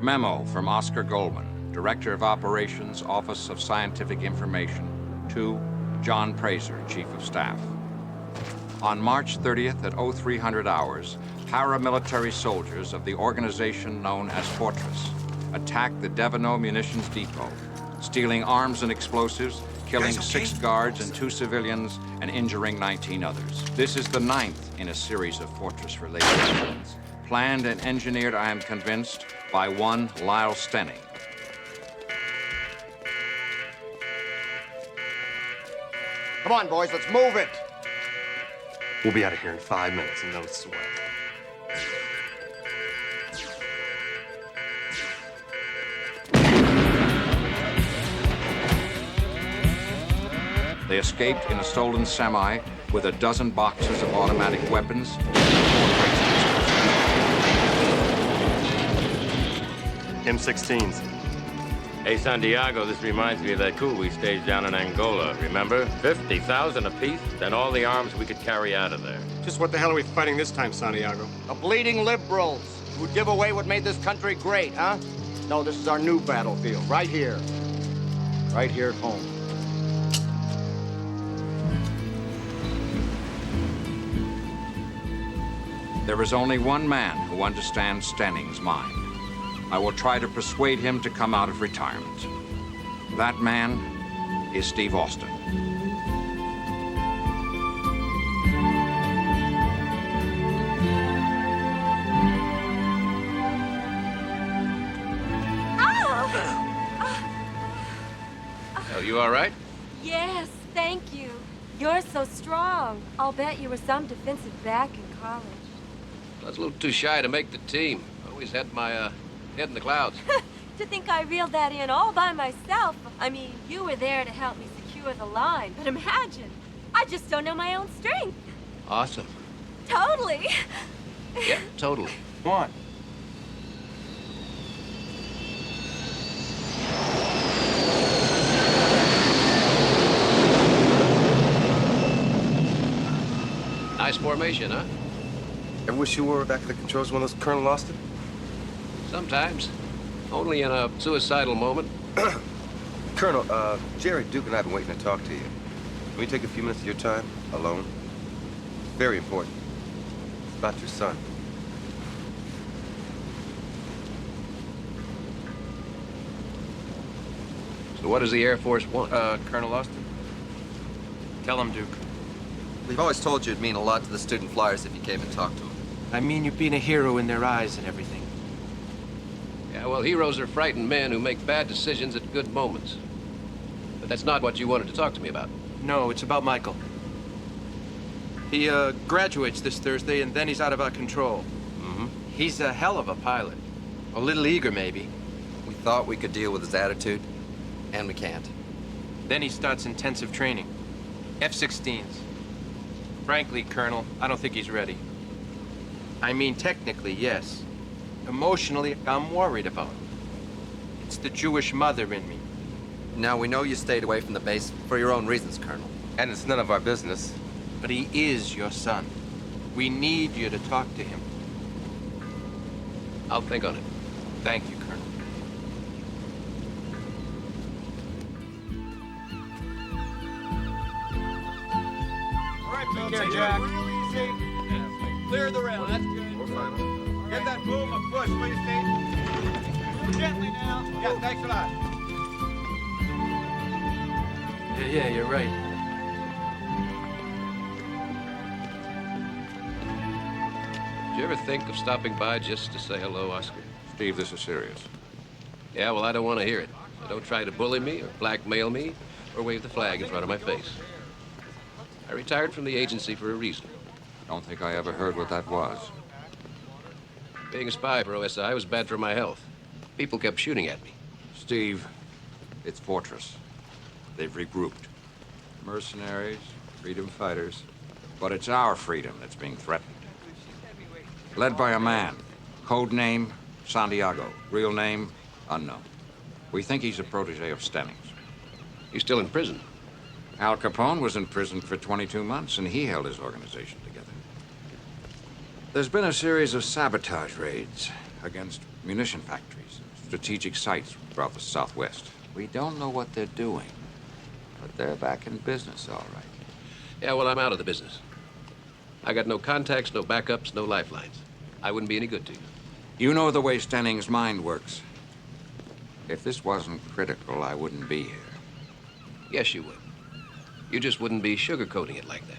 Memo from Oscar Goldman, Director of Operations, Office of Scientific Information, to John Praser, Chief of Staff. On March 30th at 0300 hours, paramilitary soldiers of the organization known as Fortress attacked the Deveno Munitions Depot, stealing arms and explosives, killing 6 guards and 2 civilians, and injuring 19 others. This is the 9th in a series of Fortress-related incidents, planned and engineered, I am convinced, by one Lyle Stenning. Come on, boys, let's move it. We'll be out of here in 5 minutes, and no sweat. They escaped in a stolen semi with a dozen boxes of automatic weapons. M16s. Hey, Santiago, this reminds me of that coup we staged down in Angola, remember? 50,000 apiece, and all the arms we could carry out of there. Just what the hell are we fighting this time, Santiago? The bleeding liberals who'd give away what made this country great, huh? No, this is our new battlefield, right here. Right here at home. There is only one man who understands Stenning's mind. I will try to persuade him to come out of retirement. That man is Steve Austin. Oh, you all right? Yes, thank you. You're so strong. I'll bet you were some defensive back in college. I was a little too shy to make the team. Always had my head in the clouds. To think I reeled that in all by myself. I mean, you were there to help me secure the line, but imagine, I just don't know my own strength. Awesome. Totally. Yeah, totally. Come on. Nice formation, huh? Ever wish you were back at the controls when those Colonel Austin? Sometimes. Only in a suicidal moment. Colonel, Jerry, Duke, and I have been waiting to talk to you. Can we take a few minutes of your time, alone? Very important. It's about your son. So what does the Air Force want? Colonel Austin? Tell him, Duke. We've always told you it'd mean a lot to the student flyers if you came and talked to them. I mean, you've been a hero in their eyes and everything. Yeah, well, heroes are frightened men who make bad decisions at good moments. But that's not what you wanted to talk to me about. No, it's about Michael. He, graduates this Thursday, and then he's out of our control. Mm-hmm. He's a hell of a pilot. A little eager, maybe. We thought we could deal with his attitude, and we can't. Then he starts intensive training. F-16s. Frankly, Colonel, I don't think he's ready. I mean, technically, yes. Emotionally, I'm worried about him. It's the Jewish mother in me. Now, we know you stayed away from the base for your own reasons, Colonel. And it's none of our business. But he is your son. We need you to talk to him. I'll think on it. Thank you, Colonel. All right, take care, Jack. Clear the rail. That's good. We're fine. Get that boom a push, will you, Steve? Move gently now. Yeah, thanks a lot. Yeah, you're right. Did you ever think of stopping by just to say hello, Oscar? Steve, this is serious. Yeah, well, I don't want to hear it. So don't try to bully me or blackmail me or wave the flag in front of my face. I retired from the agency for a reason. I don't think I ever heard what that was. Being a spy for OSI was bad for my health. People kept shooting at me. Steve, it's Fortress. They've regrouped. Mercenaries, freedom fighters. But it's our freedom that's being threatened. Led by a man. Code name, Santiago. Real name, unknown. We think he's a protege of Stenning's. He's still in prison. Al Capone was in prison for 22 months, and he held his organization together. There's been a series of sabotage raids against munition factories, strategic sites throughout the Southwest. We don't know what they're doing, but they're back in business, all right. Yeah, well, I'm out of the business. I got no contacts, no backups, no lifelines. I wouldn't be any good to you. You know the way Stenning's mind works. If this wasn't critical, I wouldn't be here. Yes, you would. You just wouldn't be sugarcoating it like that.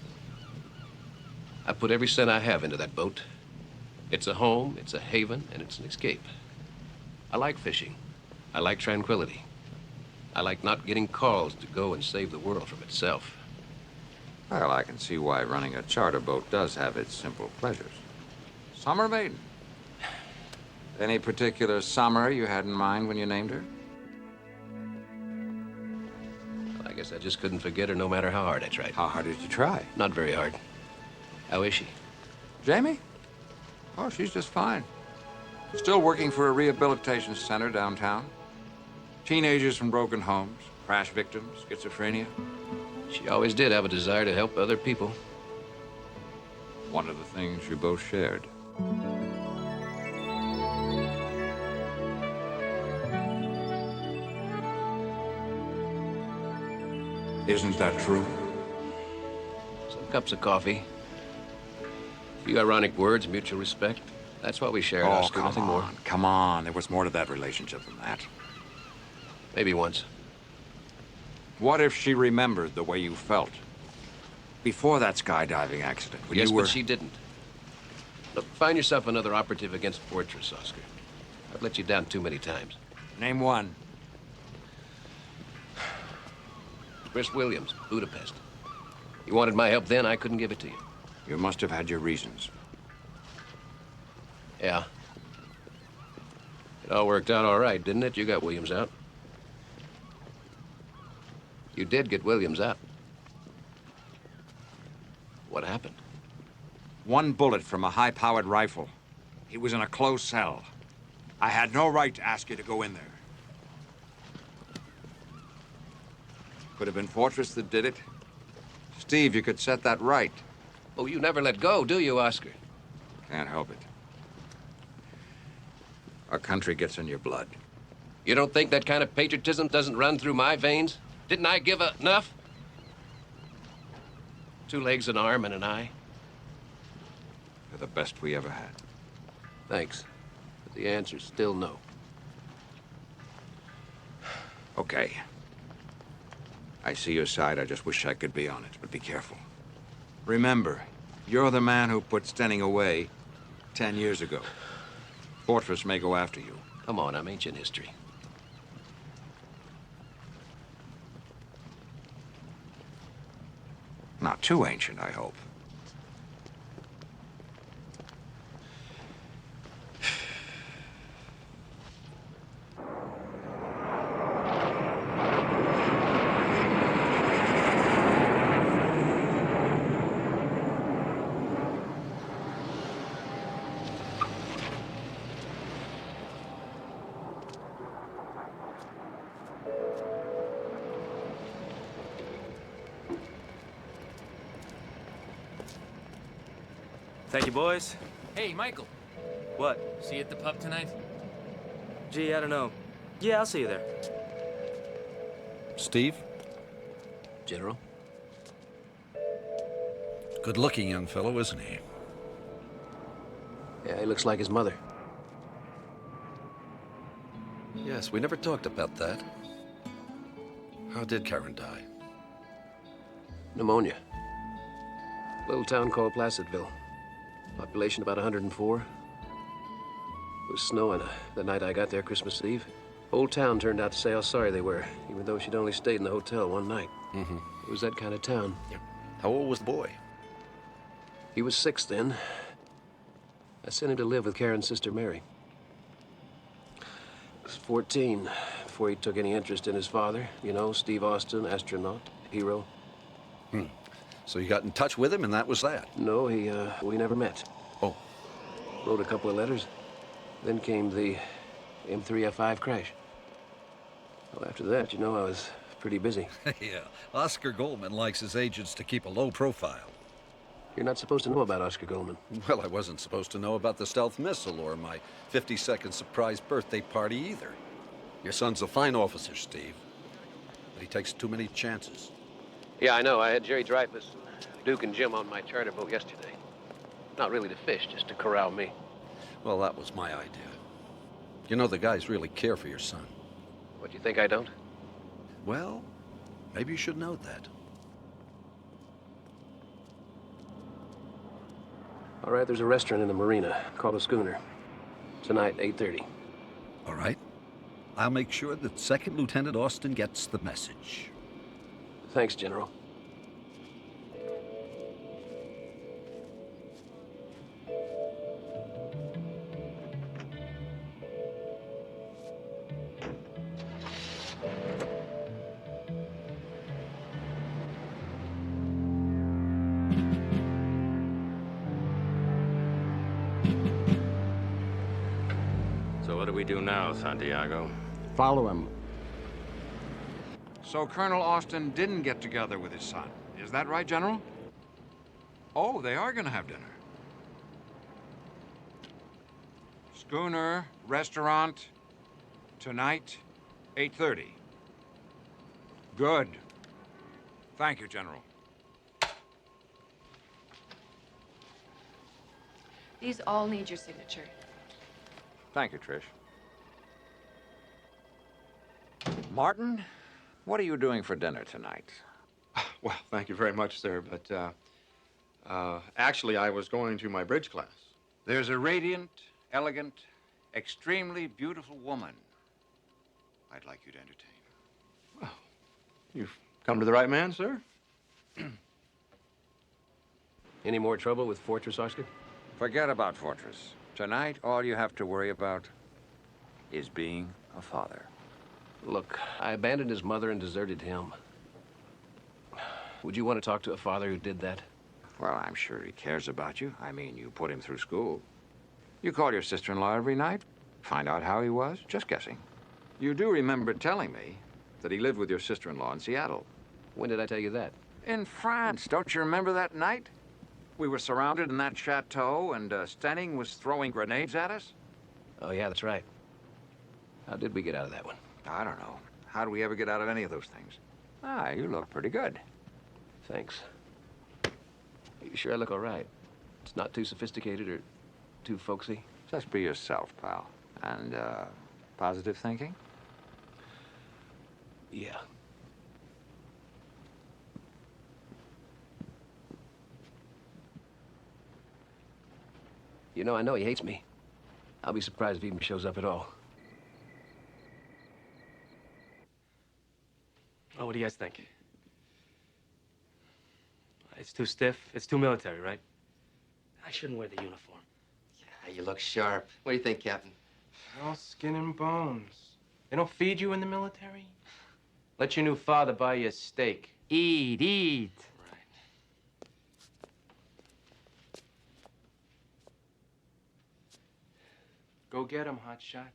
I put every cent I have into that boat. It's a home, it's a haven, and it's an escape. I like fishing. I like tranquility. I like not getting calls to go and save the world from itself. Well, I can see why running a charter boat does have its simple pleasures. Summer maiden. Any particular summer you had in mind when you named her? I guess I just couldn't forget her no matter how hard I tried. How hard did you try? Not very hard. How is she? Jamie? Oh, she's just fine. Still working for a rehabilitation center downtown. Teenagers from broken homes, crash victims, schizophrenia. She always did have a desire to help other people. One of the things you both shared. Isn't that true? Some cups of coffee. A few ironic words, mutual respect. That's what we shared, Oscar, nothing more. Come on. There was more to that relationship than that. Maybe once. What if she remembered the way you felt before that skydiving accident? When Yes, you were... but she didn't. Look, find yourself another operative against Fortress, Oscar. I've let you down too many times. Name one. Chris Williams, Budapest. You wanted my help then, I couldn't give it to you. You must have had your reasons. Yeah. It all worked out all right, didn't it? You got Williams out. You did get Williams out. What happened? One bullet from a high-powered rifle. He was in a closed cell. I had no right to ask you to go in there. Could have been Fortress that did it. Steve, you could set that right. Oh, you never let go, do you, Oscar? Can't help it. Our country gets in your blood. You don't think that kind of patriotism doesn't run through my veins? Didn't I give enough? 2 legs, an arm, and an eye. You're the best we ever had. Thanks. But the answer's still no. Okay. I see your side. I just wish I could be on it, but be careful. Remember, you're the man who put Stenning away 10 years ago. Fortress may go after you. Come on, I'm ancient history. Not too ancient, I hope. Thank you, boys. Hey, Michael. What? See you at the pub tonight? Gee, I don't know. Yeah, I'll see you there. Steve? General? Good-looking young fellow, isn't he? Yeah, he looks like his mother. Yes, we never talked about that. How did Karen die? Pneumonia. Little town called Placidville. Population about 104. It was snowing the night I got there, Christmas Eve. Whole town turned out to say how sorry they were, even though she'd only stayed in the hotel one night. Mm-hmm. It was that kind of town. Yeah. How old was the boy? He was 6 then. I sent him to live with Karen's sister, Mary. He was 14 before he took any interest in his father. You know, Steve Austin, astronaut, hero. So you got in touch with him, and that was that? No, we never met. Oh. Wrote a couple of letters. Then came the M3F5 crash. Well, after that, you know, I was pretty busy. Yeah, Oscar Goldman likes his agents to keep a low profile. You're not supposed to know about Oscar Goldman. Well, I wasn't supposed to know about the stealth missile or my 52nd surprise birthday party either. Your son's a fine officer, Steve. But he takes too many chances. Yeah, I know. I had Jerry Dreyfus, Duke, and Jim on my charter boat yesterday. Not really to fish, just to corral me. Well, that was my idea. You know, the guys really care for your son. What, you think I don't? Well, maybe you should know that. All right, there's a restaurant in the marina called a Schooner. Tonight, 8:30. All right. I'll make sure that Second Lieutenant Austin gets the message. Thanks, General. So what do we do now, Santiago? Follow him. So Colonel Austin didn't get together with his son. Is that right, General? Oh, they are gonna have dinner. Schooner, restaurant, tonight, 8:30. Good. Thank you, General. These all need your signature. Thank you, Trish. Martin, what are you doing for dinner tonight? Well, thank you very much, sir, but, actually, I was going to my bridge class. There's a radiant, elegant, extremely beautiful woman I'd like you to entertain. Well, you've come to the right man, sir. Any more trouble with Fortress, Oscar? Forget about Fortress. Tonight, all you have to worry about is being a father. Look, I abandoned his mother and deserted him. Would you want to talk to a father who did that? Well, I'm sure he cares about you. I mean, you put him through school. You call your sister-in-law every night, find out how he was, just guessing. You do remember telling me that he lived with your sister-in-law in Seattle. When did I tell you that? In France. Don't you remember that night? We were surrounded in that chateau, and Stenning was throwing grenades at us? Oh, yeah, that's right. How did we get out of that one? I don't know. How do we ever get out of any of those things? Ah, you look pretty good. Thanks. You sure I look all right? It's not too sophisticated or too folksy? Just be yourself, pal. And, positive thinking? Yeah. You know, I know he hates me. I'll be surprised if he even shows up at all. Oh, what do you guys think? It's too stiff. It's too military, right? I shouldn't wear the uniform. Yeah, you look sharp. What do you think, Captain? All skin and bones. They don't feed you in the military? Let your new father buy you a steak. Eat, eat. Right. Go get him, hotshot.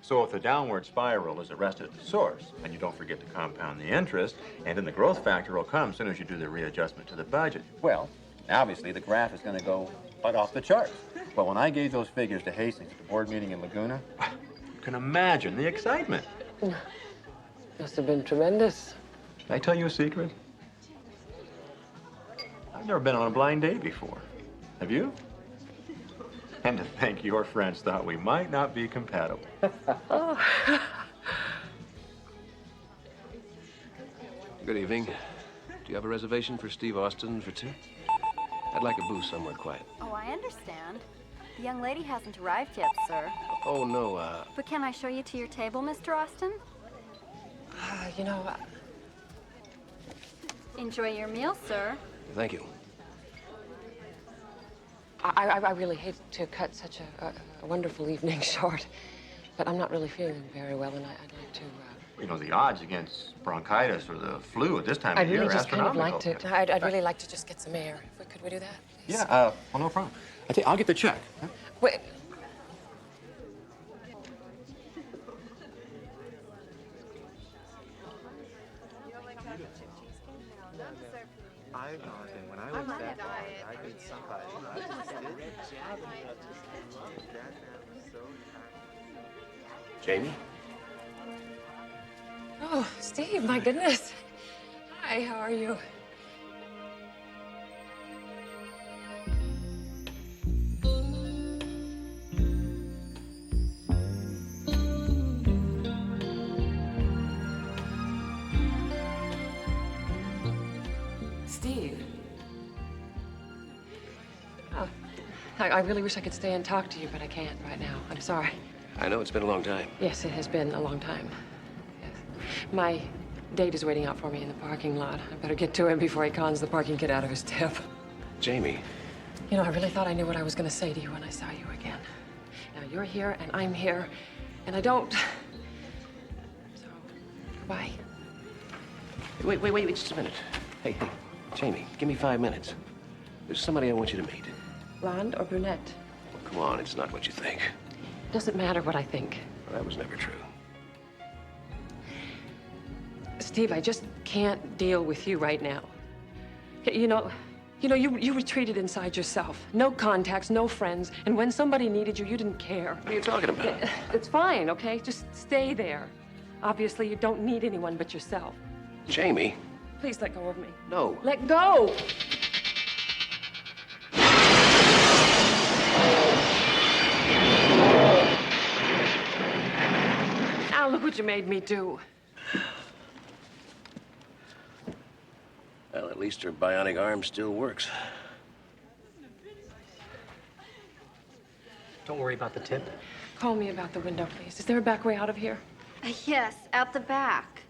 So if the downward spiral is arrested at the source, and you don't forget to compound the interest, and then the growth factor will come as soon as you do the readjustment to the budget. Well, obviously the graph is going to go right off the charts. But when I gave those figures to Hastings at the board meeting in Laguna, you can imagine the excitement. Must have been tremendous. Can I tell you a secret? I've never been on a blind date before. Have you? And to think your friends thought we might not be compatible. Good evening. Do you have a reservation for Steve Austin for two? I'd like a booth somewhere quiet. Oh, I understand. The young lady hasn't arrived yet, sir. Oh, no, But can I show you to your table, Mr. Austin? You know, Enjoy your meal, sir. Thank you. I really hate to cut such a wonderful evening short, but I'm not really feeling very well, and I'd like to... You know, the odds against bronchitis or the flu at this time of I'd year really are just kind of astronomical. like to... I'd really like to just get some air. Could we do that, please? Yeah, well, no problem. I'll get the check. Huh? Wait. When I was that I could Jamie? Oh, Steve, my goodness. Hi, how are you? Steve. Oh, I really wish I could stay and talk to you, but I can't right now. I'm sorry. I know it's been a long time. Yes, it has been a long time. Yes. My date is waiting out for me in the parking lot. I better get to him before he cons the parking kid out of his tip. Jamie. You know, I really thought I knew what I was going to say to you when I saw you again. Now, you're here, and I'm here, and I don't. So, goodbye. Wait, just a minute. Hey, Jamie, give me 5 minutes. There's somebody I want you to meet. Blonde or brunette? Well, come on, it's not what you think. Doesn't matter what I think. Well, that was never true. Steve, I just can't deal with you right now. You retreated inside yourself. No contacts, no friends. And when somebody needed you, you didn't care. What are you talking about? It's fine, okay? Just stay there. Obviously, you don't need anyone but yourself. Jamie. Please let go of me. No. Let go! Now look what you made me do. Well, at least her bionic arm still works. Don't worry about the tip. Call me about the window, please. Is there a back way out of here? Yes, out the back.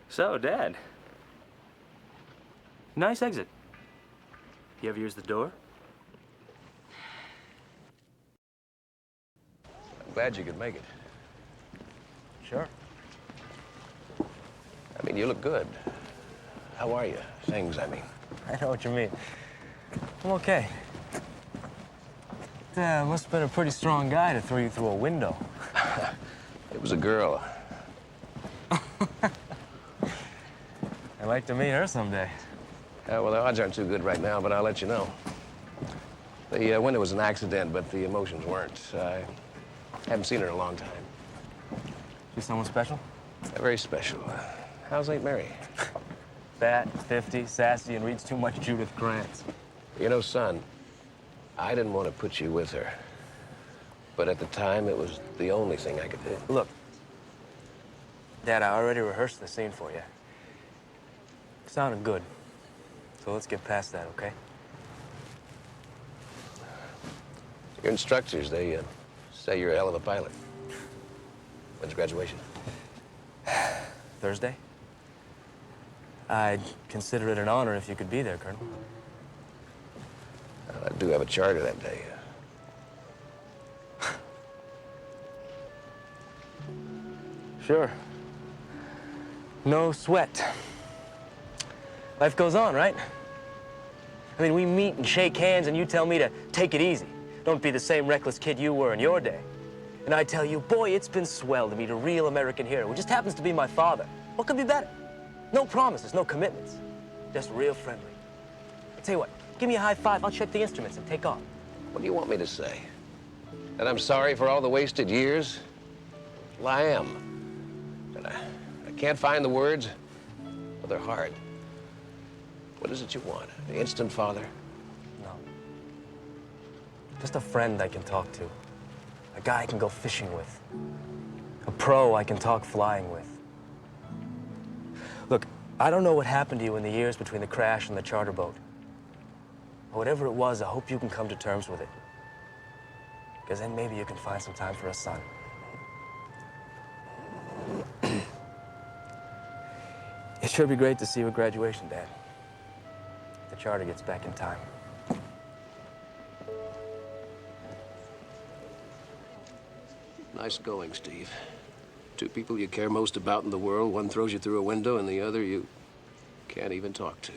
So, Dad. Nice exit. You ever use the door? I'm glad you could make it. Sure. I mean, you look good. How are you? Things, I mean. I know what you mean. I'm okay. Must have been a pretty strong guy to throw you through a window. It was a girl. I'd like to meet her someday. Well, the odds aren't too good right now, but I'll let you know. The window was an accident, but the emotions weren't. I haven't seen her in a long time. She's someone special? Very special. How's Aunt Mary? Fat, 50, sassy, and reads too much Judith Krantz. You know, son, I didn't want to put you with her. But at the time, it was the only thing I could do. Look, Dad, I already rehearsed the scene for you. It sounded good. So let's get past that, okay? Your instructors, they say you're a hell of a pilot. When's graduation? Thursday? I'd consider it an honor if you could be there, Colonel. Well, I do have a charter that day. Sure. No sweat. Life goes on, right? I mean, we meet and shake hands and you tell me to take it easy. Don't be the same reckless kid you were in your day. And I tell you, boy, it's been swell to meet a real American hero who just happens to be my father. What could be better? No promises, no commitments. Just real friendly. I tell you what, give me a high five, I'll check the instruments and take off. What do you want me to say? That I'm sorry for all the wasted years? Well, I am. And I can't find the words, but they're hard. What is it you want? An instant father? No. Just a friend I can talk to. A guy I can go fishing with. A pro I can talk flying with. Look, I don't know what happened to you in the years between the crash and the charter boat. But whatever it was, I hope you can come to terms with it. Because then maybe you can find some time for a son. It sure be great to see you at graduation, Dad. If the charter gets back in time. Nice going, Steve. Two people you care most about in the world, one throws you through a window and the other you can't even talk to.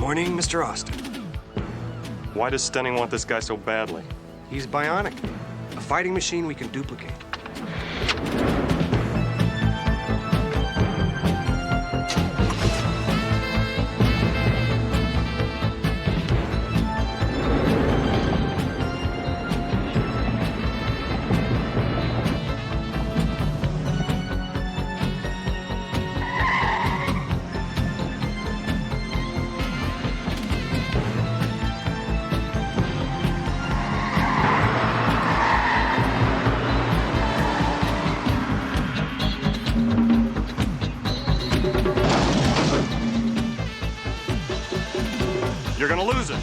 Morning, Mr. Austin. Why does Stenning want this guy so badly? He's Bionic, a fighting machine we can duplicate. You're gonna lose it.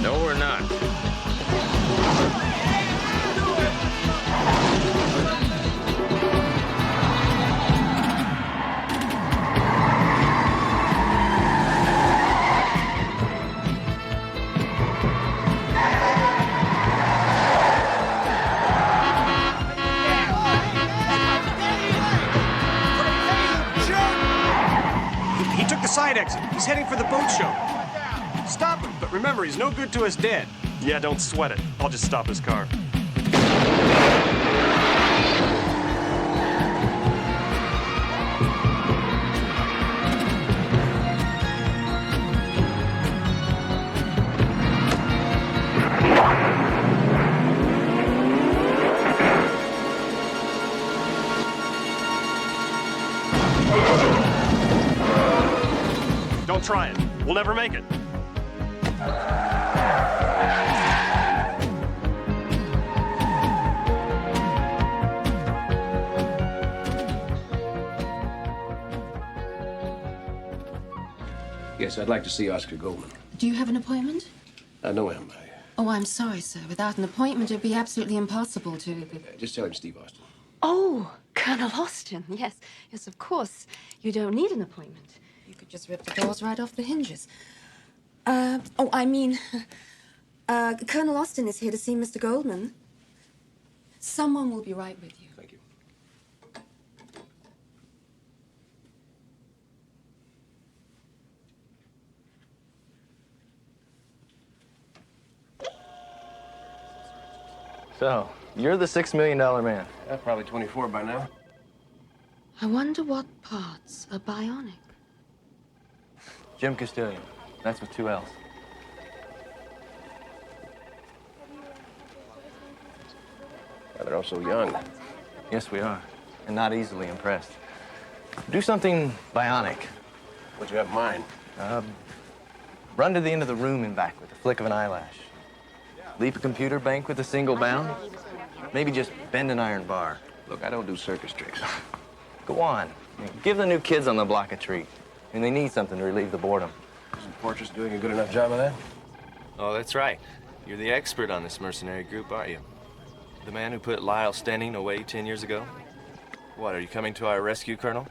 No, we're not. He took the side exit. He's heading for the boat show. Stop him, but remember, he's no good to us dead. Yeah, don't sweat it. I'll just stop his car. Don't try it. We'll never make it. Yes, I'd like to see Oscar Goldman. Do you have an appointment? I know him. Oh, I'm sorry, sir. Without an appointment, it'd be absolutely impossible to... Just tell him Steve Austin. Oh, Colonel Austin. Yes, yes, of course. You don't need an appointment. You could just rip the doors right off the hinges. Colonel Austin is here to see Mr. Goldman. Someone will be right with you. Thank you. So, you're the $6 million man. Yeah, probably 24 by now. I wonder what parts are bionic. Jim Castilian. That's with 2 L's. Yeah, they're all so young. Yes, we are. And not easily impressed. Do something bionic. What you have in mind? Run to the end of the room and back with the flick of an eyelash. Leap a computer bank with a single bound. Maybe just bend an iron bar. Look, I don't do circus tricks. Go on. Give the new kids on the block a treat. I mean, they need something to relieve the boredom. Isn't Fortress doing a good enough job of that? Oh, that's right. You're the expert on this mercenary group, aren't you? The man who put Lyle Stenning away 10 years ago? What, are you coming to our rescue, Colonel?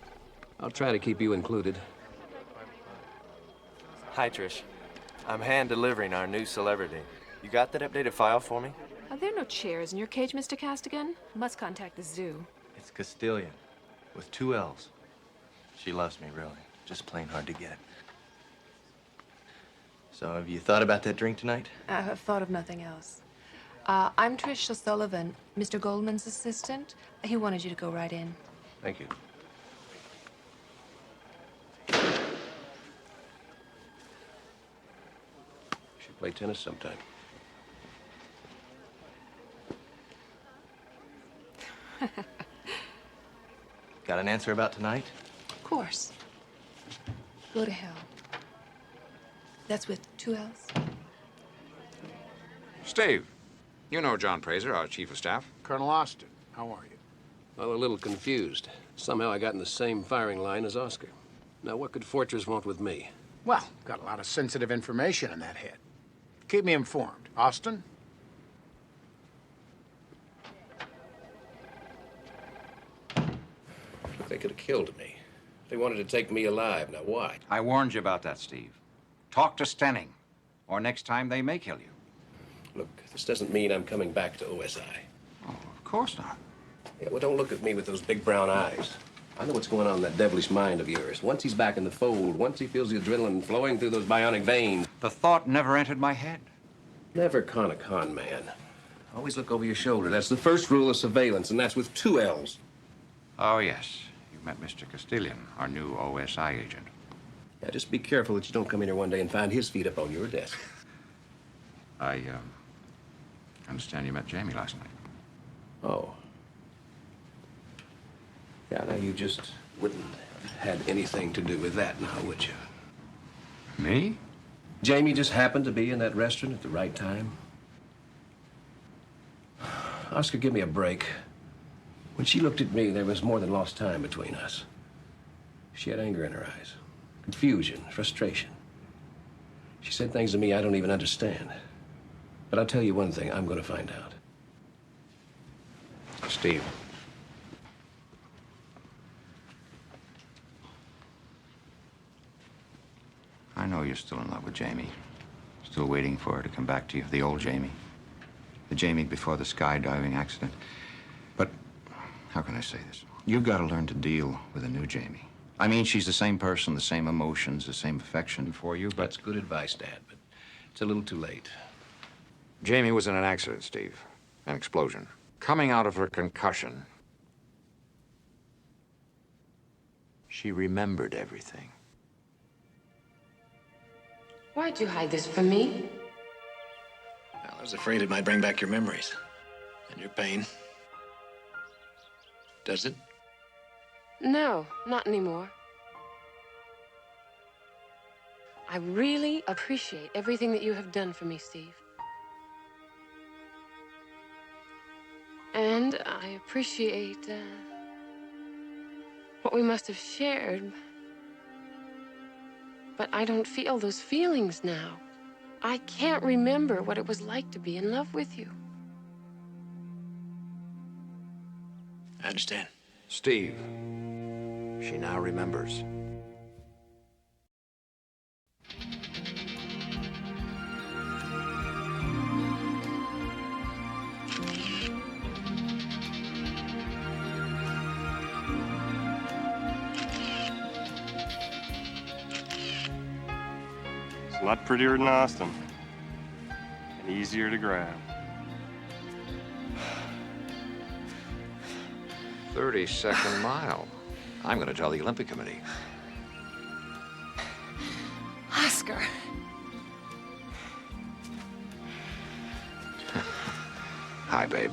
I'll try to keep you included. Hi, Trish. I'm hand-delivering our new celebrity. You got that updated file for me? Are there no chairs in your cage, Mr. Castigan? Must contact the zoo. It's Castilian with 2 L's. She loves me, really. Just plain hard to get. So, have you thought about that drink tonight? I have thought of nothing else. I'm Trish O'Sullivan, Mr. Goldman's assistant. He wanted you to go right in. Thank you. Should play tennis sometime. Got an answer about tonight? Of course. Go to hell. That's with 2 L's. Steve, you know John Praiser, our chief of staff. Colonel Austin, how are you? Well, a little confused. Somehow I got in the same firing line as Oscar. Now, what could Fortress want with me? Well, got a lot of sensitive information in that head. Keep me informed. Austin? They could have killed me. They wanted to take me alive. Now, why? I warned you about that, Steve. Talk to Stenning, or next time they may kill you. Look, this doesn't mean I'm coming back to OSI. Oh, of course not. Yeah, well, don't look at me with those big brown eyes. I know what's going on in that devilish mind of yours. Once he's back in the fold, once he feels the adrenaline flowing through those bionic veins. The thought never entered my head. Never con a con man. Always look over your shoulder. That's the first rule of surveillance, and that's with 2 L's. Oh, yes. You met Mr. Castilian, our new OSI agent. Yeah, just be careful that you don't come in here one day and find his feet up on your desk. I understand you met Jamie last night. Oh. Yeah, now you just wouldn't have had anything to do with that now, would you? Me? Jamie just happened to be in that restaurant at the right time. Oscar, give me a break. When she looked at me, there was more than lost time between us. She had anger in her eyes, confusion, frustration. She said things to me I don't even understand. But I'll tell you one thing, I'm going to find out. Steve. I know you're still in love with Jamie. Still waiting for her to come back to you, the old Jamie. The Jamie before the skydiving accident. But how can I say this? You've got to learn to deal with a new Jamie. I mean, she's the same person, the same emotions, the same affection for you, but... That's good advice, Dad, but it's a little too late. Jamie was in an accident, Steve. An explosion. Coming out of her concussion, she remembered everything. Why'd you hide this from me? Well, I was afraid it might bring back your memories and your pain. Does it? No, not anymore. I really appreciate everything that you have done for me, Steve. And I appreciate what we must have shared. But I don't feel those feelings now. I can't remember what it was like to be in love with you. I understand. Steve, she now remembers. It's a lot prettier than Austin. And easier to grab. 32nd mile. I'm going to tell the Olympic Committee. Oscar. Hi, babe.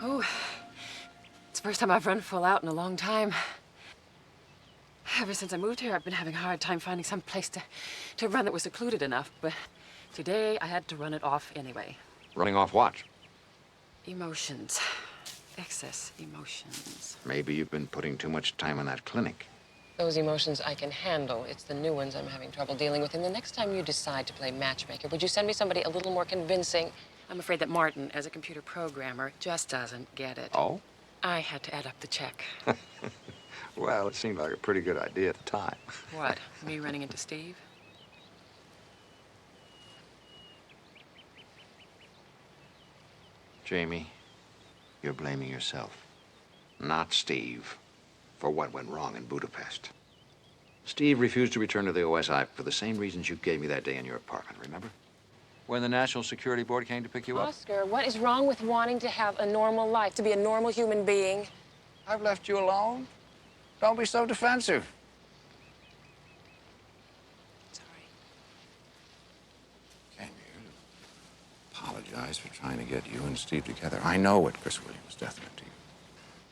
Oh, it's the first time I've run full out in a long time. Ever since I moved here, I've been having a hard time finding some place to run that was secluded enough, but today I had to run it off anyway. Running off what? Emotions. Excess emotions. Maybe you've been putting too much time in that clinic. Those emotions I can handle. It's the new ones I'm having trouble dealing with. And the next time you decide to play matchmaker, would you send me somebody a little more convincing? I'm afraid that Martin, as a computer programmer, just doesn't get it. Oh? I had to add up the check. Well, it seemed like a pretty good idea at the time. What? Me running into Steve? Jamie, you're blaming yourself, not Steve, for what went wrong in Budapest. Steve refused to return to the OSI for the same reasons you gave me that day in your apartment, remember? When the National Security Board came to pick you up? Oscar, what is wrong with wanting to have a normal life, to be a normal human being? I've left you alone. Don't be so defensive. Sorry. Came here to apologize for trying to get you and Steve together. I know what Chris Williams' death meant to you.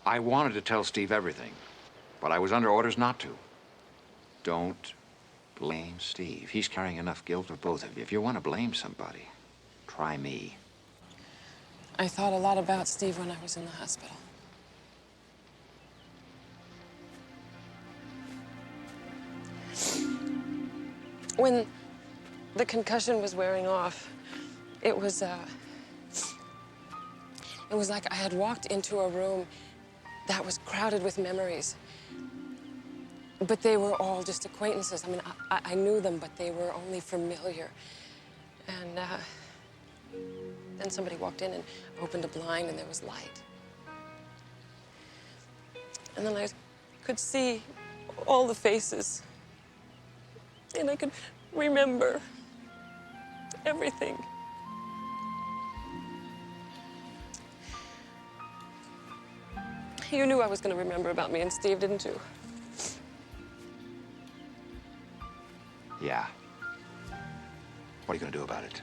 I wanted to tell Steve everything, but I was under orders not to. Don't blame Steve. He's carrying enough guilt for both of you. If you want to blame somebody, try me. I thought a lot about Steve when I was in the hospital. When the concussion was wearing off, it was like I had walked into a room that was crowded with memories. But they were all just acquaintances. I mean, I knew them, but they were only familiar. And then somebody walked in and opened a blind, and there was light. And then I could see all the faces. And I could remember everything. You knew I was going to remember about me and Steve, didn't you? Yeah. What are you gonna do about it?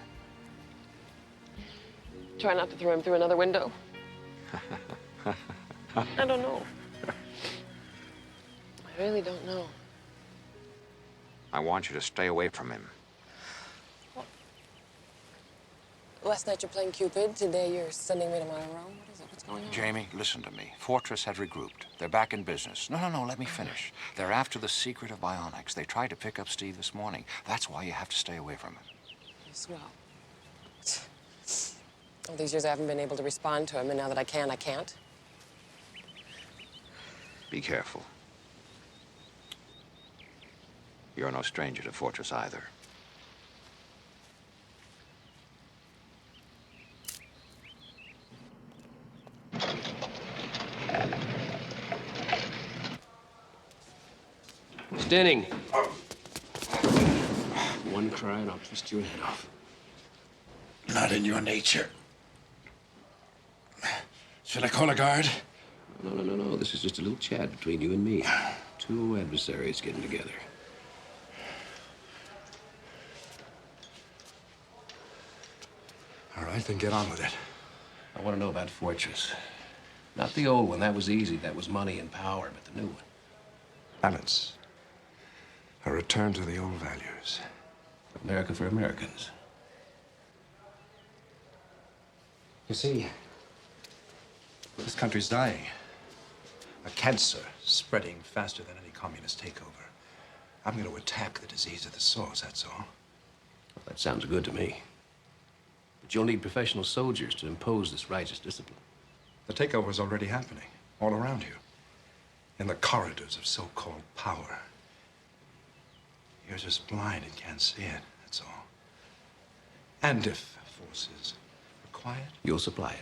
Try not to throw him through another window. I don't know. I really don't know. I want you to stay away from him. Last night you're playing Cupid. Today you're sending me to my room. What is it? What's going on? Jamie, listen to me. Fortress had regrouped. They're back in business. No, let me finish. They're after the secret of Bionics. They tried to pick up Steve this morning. That's why you have to stay away from him. Swell. All these years I haven't been able to respond to him, and now that I can, I can't. Be careful. You're no stranger to Fortress either. Stenning. One cry and I'll twist your head off. Not in your nature. Should I call a guard? No. This is just a little chat between you and me. Two adversaries getting together. All right, then get on with it. I want to know about Fortress. Not the old one. That was easy. That was money and power, but the new one. Balance. A return to the old values. America for Americans. You see, this country's dying. A cancer spreading faster than any communist takeover. I'm going to attack the disease at the source, that's all. Well, that sounds good to me. But you'll need professional soldiers to impose this righteous discipline. The takeover's already happening, all around you. In the corridors of so-called power. You're just blind and can't see it, that's all. And if forces required, you'll supply it.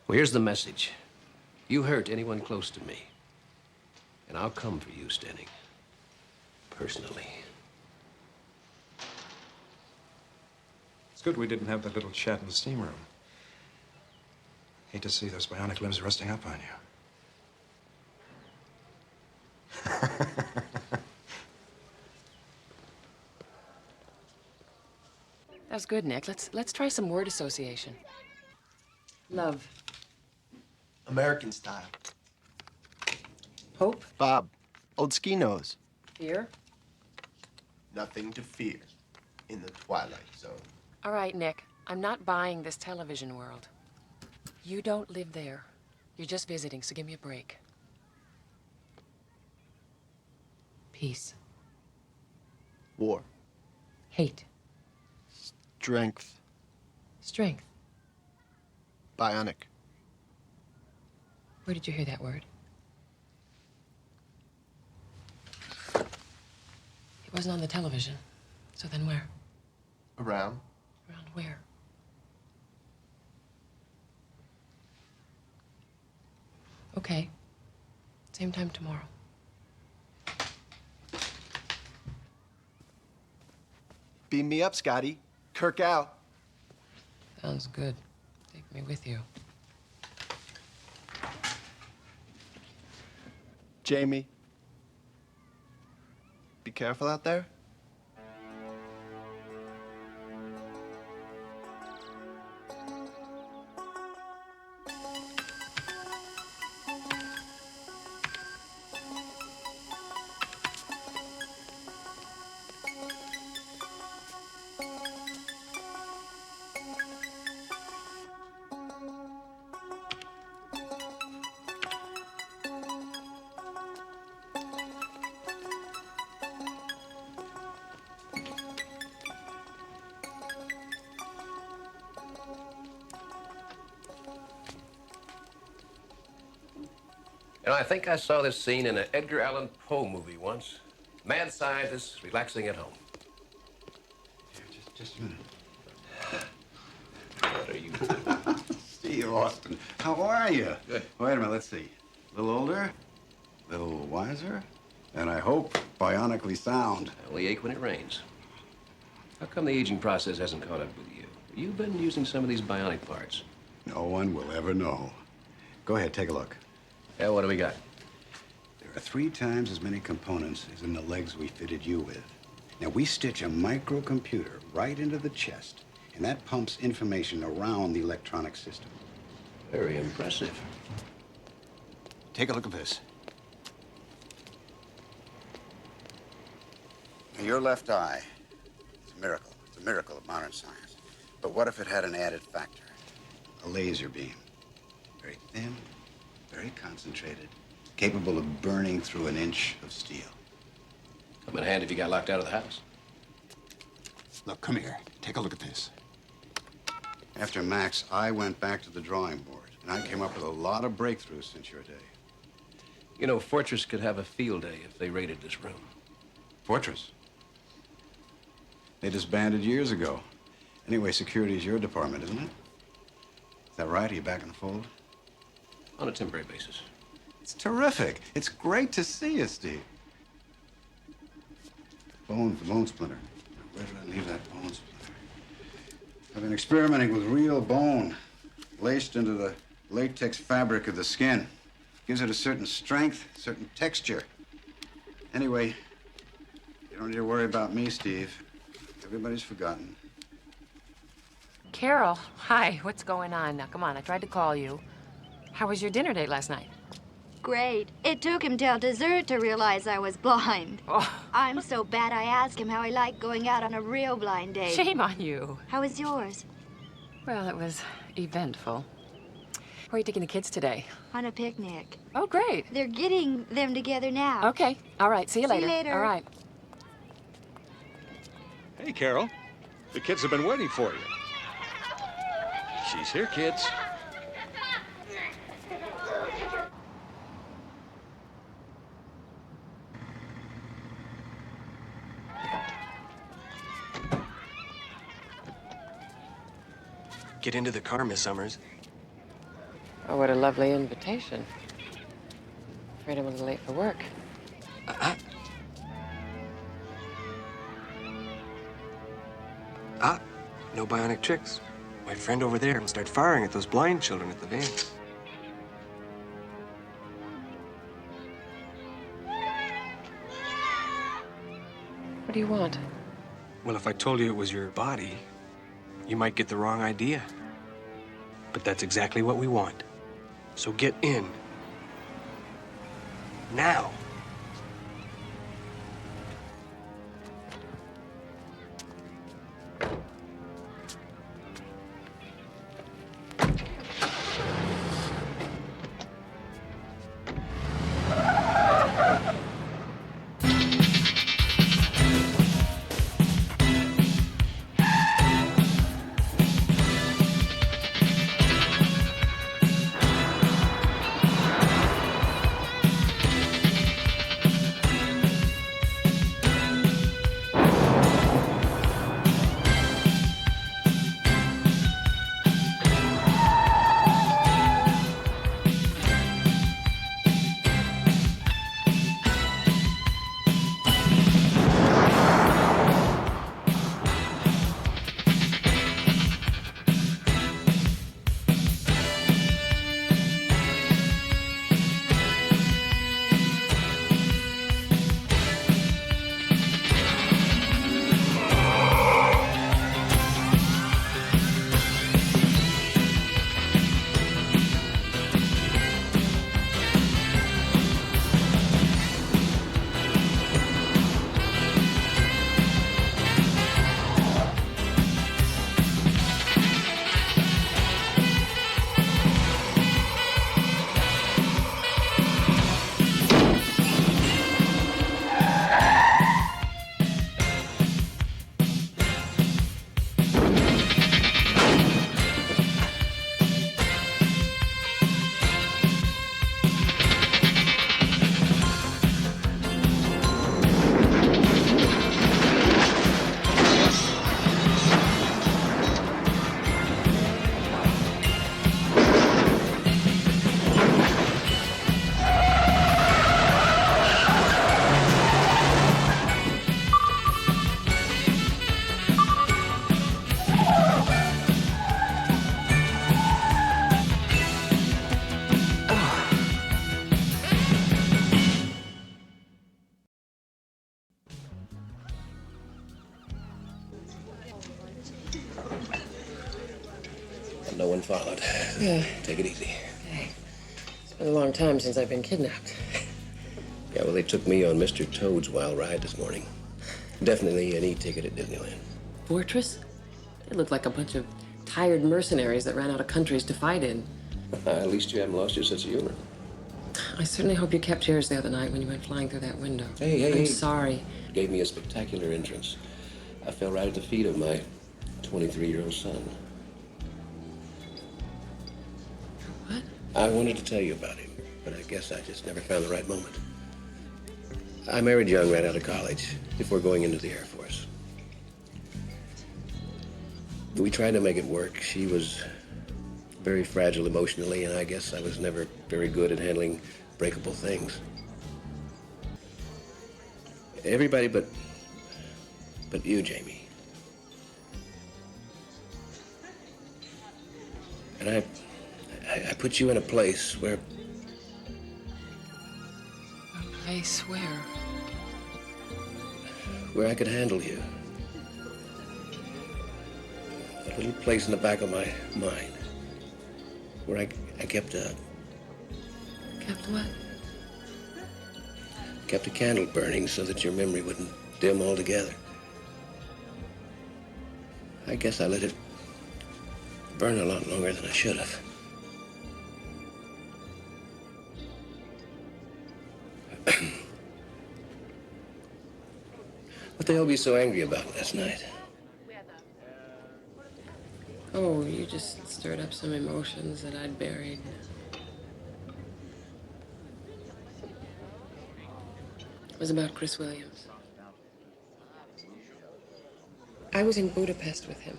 Well, here's the message. You hurt anyone close to me, and I'll come for you, Stenning. Personally. It's good we didn't have that little chat in the steam room. Hate to see those bionic limbs resting up on you. That was good, Nick. Let's try some word association. Love. American style. Hope. Bob. Old ski nose. Fear. Nothing to fear in the Twilight Zone. All right, Nick. I'm not buying this television world. You don't live there. You're just visiting, so give me a break. Peace. War. Hate. Strength. Strength. Bionic. Where did you hear that word? It wasn't on the television. So then where? Around. Around where? Okay. Same time tomorrow. Beam me up, Scotty. Kirk out. Sounds good. Take me with you. Jamie. Be careful out there. You know, I think I saw this scene in an Edgar Allan Poe movie once. Mad scientist relaxing at home. Just a minute. What are you? Steve Austin, how are you? Good. Wait a minute, let's see. A little older, a little wiser, and I hope bionically sound. I only ache when it rains. How come the aging process hasn't caught up with you? You've been using some of these bionic parts. No one will ever know. Go ahead, take a look. Yeah, what do we got? There are 3 times as many components as in the legs we fitted you with. Now, we stitch a microcomputer right into the chest, and that pumps information around the electronic system. Very impressive. Take a look at this. Now, your left eye is a miracle. It's a miracle of modern science. But what if it had an added factor? A laser beam. Very thin, very concentrated, capable of burning through an inch of steel. Come in handy if you got locked out of the house. Look, come here. Take a look at this. After Max, I went back to the drawing board, and I came up with a lot of breakthroughs since your day. You know, Fortress could have a field day if they raided this room. Fortress? They disbanded years ago. Anyway, security is your department, isn't it? Is that right? Are you back in the fold? On a temporary basis. It's terrific. It's great to see you, Steve. Bone splinter. Where did I leave that bone splinter? I've been experimenting with real bone laced into the latex fabric of the skin. Gives it a certain strength, certain texture. Anyway, you don't need to worry about me, Steve. Everybody's forgotten. Carol, hi. What's going on? Now, come on. I tried to call you. How was your dinner date last night? Great. It took him till dessert to realize I was blind. Oh. I'm so bad I asked him how he liked going out on a real blind date. Shame on you. How was yours? Well, it was eventful. Where are you taking the kids today? On a picnic. Oh, great. They're getting them together now. Okay. All right. See you later. See you later. All right. Hey, Carol. The kids have been waiting for you. She's here, kids. Get into the car, Miss Sommers. Oh, what a lovely invitation. Afraid I'm a little late for work. No bionic tricks. My friend over there will start firing at those blind children at the van. What do you want? Well, if I told you it was your body, you might get the wrong idea. But that's exactly what we want. So get in. Now. No one followed. Yeah. Take it easy. Hey, it's been a long time since I've been kidnapped. Yeah, well, they took me on Mr. Toad's wild ride this morning. Definitely an e-ticket at Disneyland. Fortress? They look like a bunch of tired mercenaries that ran out of countries to fight in. At least you haven't lost your sense of humor. I certainly hope you kept yours the other night when you went flying through that window. Hey. I'm sorry. Gave me a spectacular entrance. I fell right at the feet of my 23-year-old son. What? I wanted to tell you about him, but I guess I just never found the right moment. I married young right out of college, before going into the Air Force. We tried to make it work. She was very fragile emotionally, and I guess I was never very good at handling breakable things. Everybody but you, Jamie. And I put you in a place where... A place where? Where I could handle you. A little place in the back of my mind. Where I kept a... Kept what? Kept a candle burning so that your memory wouldn't dim altogether. I guess I let it burn a lot longer than I should have. What the hell were you so angry about last night? Oh, you just stirred up some emotions that I'd buried. It was about Chris Williams. I was in Budapest with him.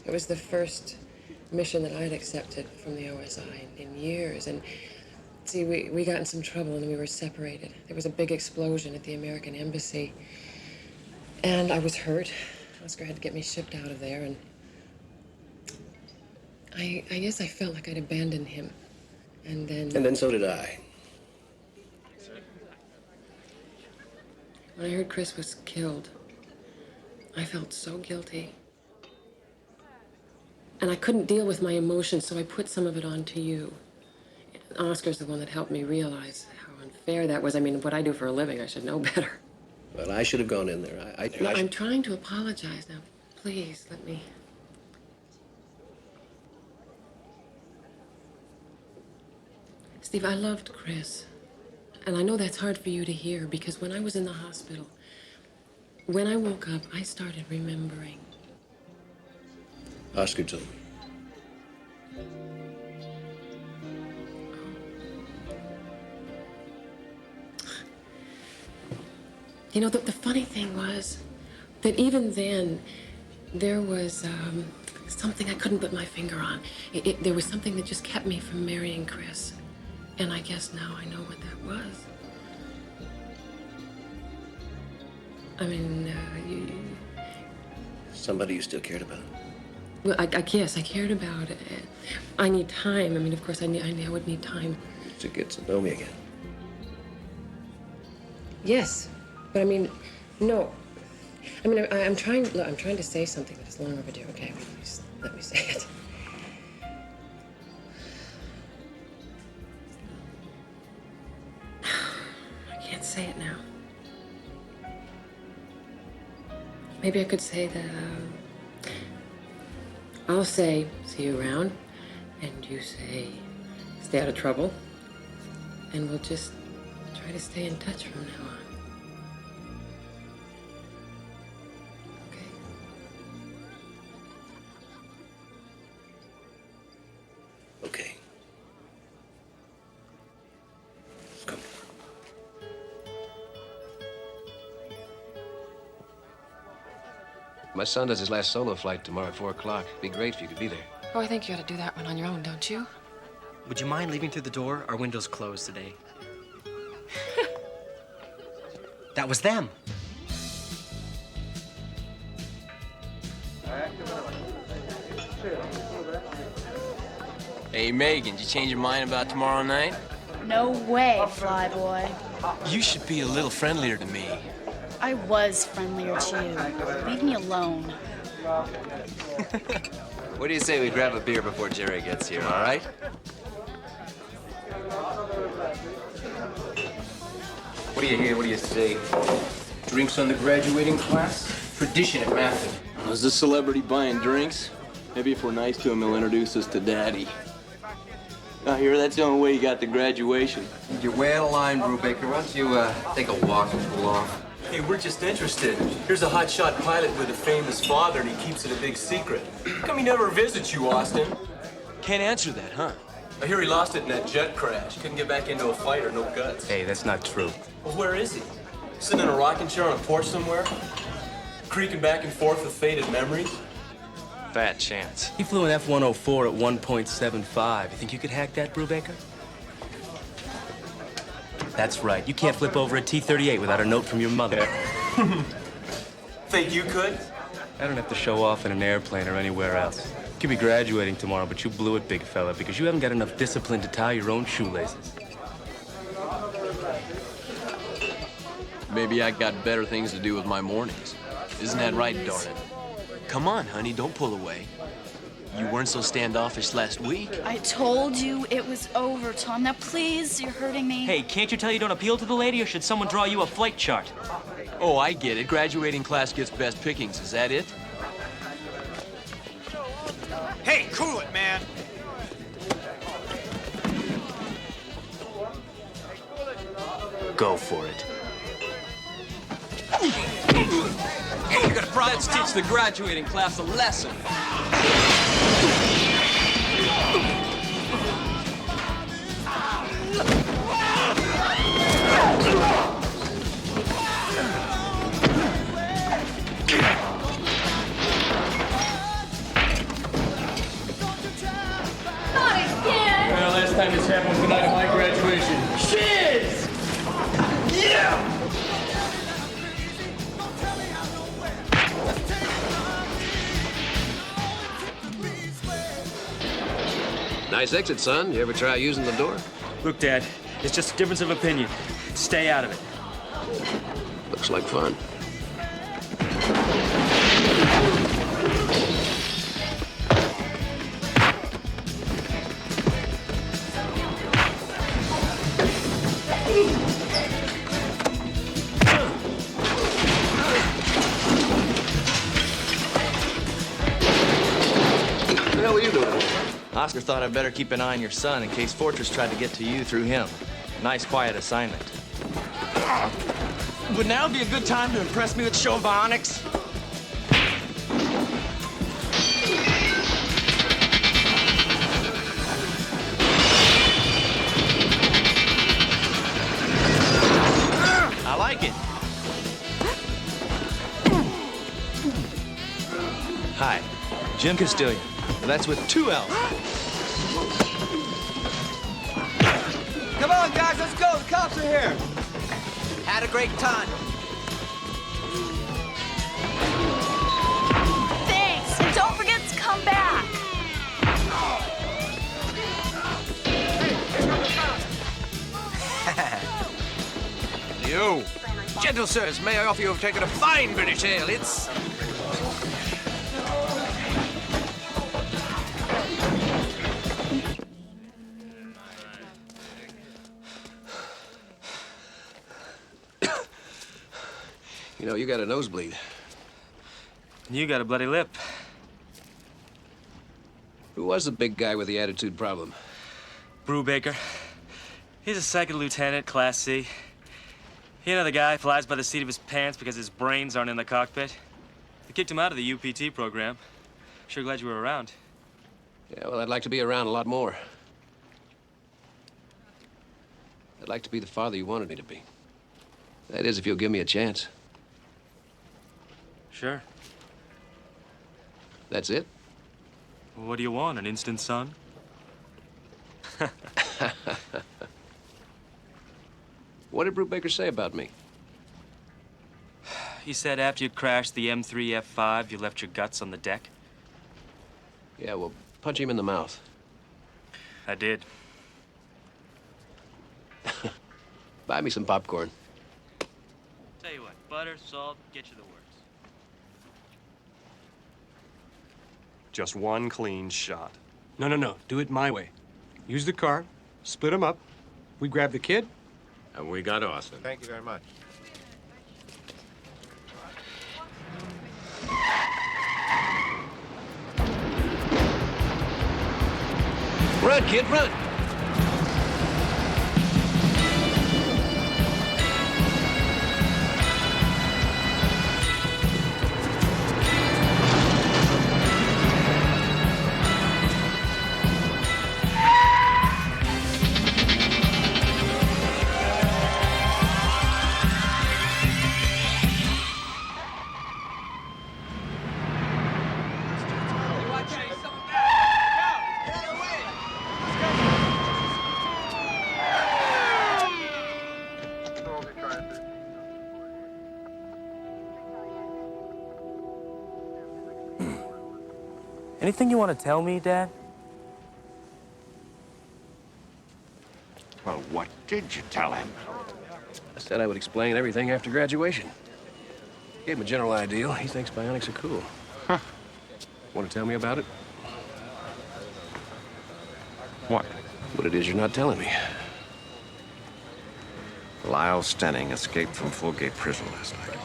It was the first mission that I had accepted from the OSI in years. And see, we got in some trouble and we were separated. There was a big explosion at the American embassy. And I was hurt. Oscar had to get me shipped out of there. And I guess I felt like I'd abandoned him. And then So did I. When I heard Chris was killed, I felt so guilty. And I couldn't deal with my emotions, so I put some of it onto you. Oscar's the one that helped me realize how unfair that was. I mean, what I do for a living, I should know better. Well, I should have gone in there. No, I'm trying to apologize now. Please, let me. Steve, I loved Chris. And I know that's hard for you to hear because when I was in the hospital, when I woke up, I started remembering. Oscar told me. You know, the funny thing was that even then, there was something I couldn't put my finger on. There was something that just kept me from marrying Chris. And I guess now I know what that was. I mean, Somebody you still cared about? Well, I guess I cared about it. I need time. I mean, of course, I would need time. To get to know me again. Yes, but I mean, no. I mean, I'm trying to say something that is long overdue. Okay, please let me say it. I can't say it now. Maybe I could say that. I'll say, see you around, and you say, stay out of trouble, and we'll just try to stay in touch from now on. Okay. Come. My son does his last solo flight tomorrow at 4 o'clock. Be great if you could be there. Oh, I think you ought to do that one on your own, don't you? Would you mind leaving through the door? Our window's closed today. That was them. Hey, Megan, did you change your mind about tomorrow night? No way, Flyboy. You should be a little friendlier to me. I was friendlier to you. Leave me alone. What do you say we grab a beer before Jerry gets here, all right? What do you hear? What do you say? Drinks on the graduating class? Tradition at Math. Was this celebrity buying drinks? Maybe if we're nice to him, he'll introduce us to Daddy. I hear that's the only way you got to graduation. You're way out of line, Brubaker. Why don't you take a walk and cool off? Hey, we're just interested. Here's a hotshot pilot with a famous father, and he keeps it a big secret. How come he never visits you, Austin? Can't answer that, huh? I hear he lost it in that jet crash. Couldn't get back into a fight or no guts. Hey, that's not true. Well, where is he? Sitting in a rocking chair on a porch somewhere? Creaking back and forth with faded memories? Fat chance. He flew an F-104 at 1.75. You think you could hack that, Brubaker? That's right. You can't flip over a T-38 without a note from your mother. Think you could? I don't have to show off in an airplane or anywhere else. You could be graduating tomorrow, but you blew it, big fella, because you haven't got enough discipline to tie your own shoelaces. Maybe I got better things to do with my mornings. Isn't that right, darn it? Come on, honey, don't pull away. You weren't so standoffish last week. I told you it was over, Tom. Now, please, you're hurting me. Hey, can't you tell you don't appeal to the lady, or should someone draw you a flight chart? Oh, I get it. Graduating class gets best pickings. Is that it? Hey, cool it, man. Go for it. You got a problem? Let's teach the graduating class a lesson. Well, last time this happened was the night of my graduation. Shiz! Yeah! Nice exit, son. You ever try using the door? Look, Dad, it's just a difference of opinion. Stay out of it. Looks like fun. What the hell are you doing? Oscar thought I'd better keep an eye on your son in case Fortress tried to get to you through him. Nice, quiet assignment. Would now be a good time to impress me with a show of Bionics? I like it. Hi, Jim Castillion. That's with 2 L's. Come on, guys, let's go. The cops are here. Had a great time. Thanks, and don't forget to come back. You. Gentle sirs, may I offer you have taken a fine British ale? It's... You know, you got a nosebleed. And you got a bloody lip. Who was the big guy with the attitude problem? Brubaker. He's a second lieutenant, Class C. He and another guy flies by the seat of his pants because his brains aren't in the cockpit. They kicked him out of the UPT program. Sure glad you were around. Yeah, well, I'd like to be around a lot more. I'd like to be the father you wanted me to be. That is, if you'll give me a chance. Sure. That's it? Well, what do you want, an instant son? What did Brubaker say about me? He said after you crashed the M3 F5, you left your guts on the deck. Yeah, well, punch him in the mouth. I did. Buy me some popcorn. Tell you what, butter, salt, get you the works. Just one clean shot. No. Do it my way. Use the car, split them up. We grab the kid. And we got Austin. Thank you very much. Run, kid, run! Anything you want to tell me, Dad? Well, what did you tell him? I said I would explain everything after graduation. Gave him a general idea. He thinks bionics are cool. Huh. Want to tell me about it? What? What it is you're not telling me. Lyle Stenning escaped from Fulgate Prison last night.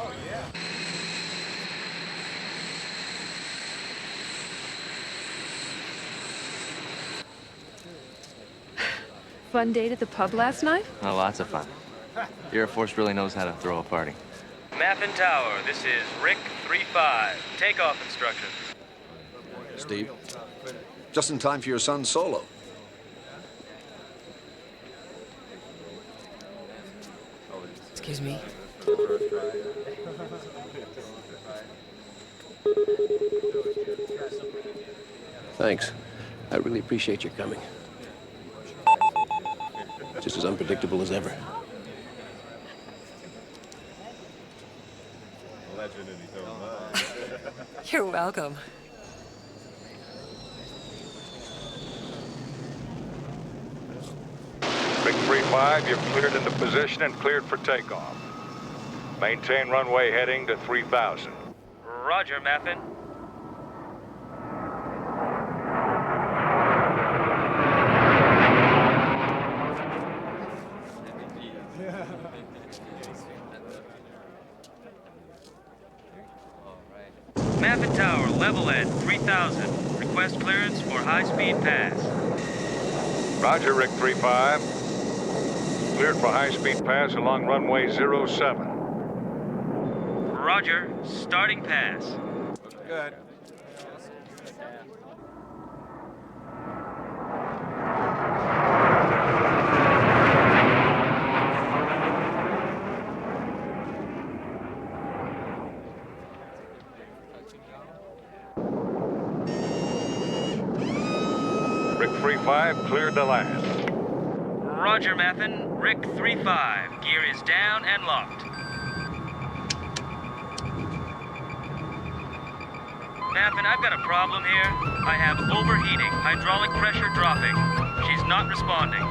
Fun date at the pub last night? Oh, lots of fun. The Air Force really knows how to throw a party. Maffin Tower, this is Rick 3-5. Takeoff instructions. Steve, just in time for your son's solo. Excuse me. Thanks. I really appreciate your coming. Just as unpredictable as ever. You're welcome. Rick 3-5, you're cleared into position and cleared for takeoff. Maintain runway heading to 3000. Roger, Maffin. Maffin Tower, level at 3000. Request clearance for high-speed pass. Roger, Rick 3-5. Cleared for high-speed pass along runway 07. Roger, starting pass. Good. Rick 3-5, cleared to land. Roger, Maffin. Rick 3-5. Gear is down and locked. Maffin, I've got a problem here. I have overheating, hydraulic pressure dropping. She's not responding.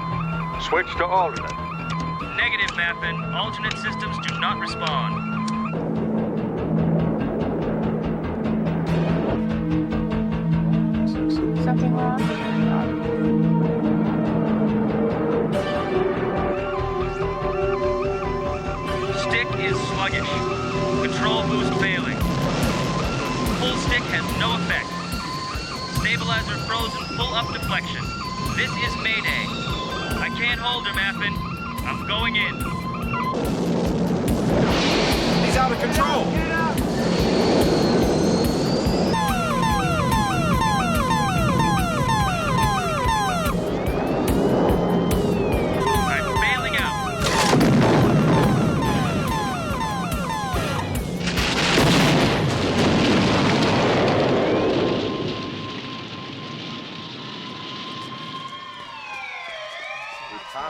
Switch to alternate. Negative, Maffin. Alternate systems do not respond. Something wrong? Stick is sluggish. Control boost failing. Full stick has no effect. Stabilizer frozen, full up deflection. This is Mayday. I can't hold her, Maffin. I'm going in. He's out of control. I'm bailing out.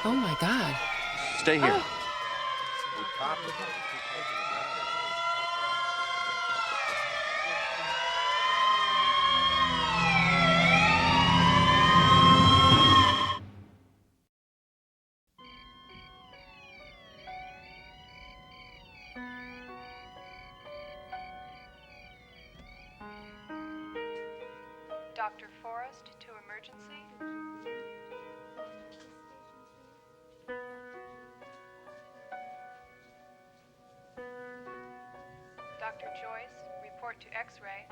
Oh my God. Stay here. Dr. Forrest to emergency. Dr. Joyce, report to X-ray.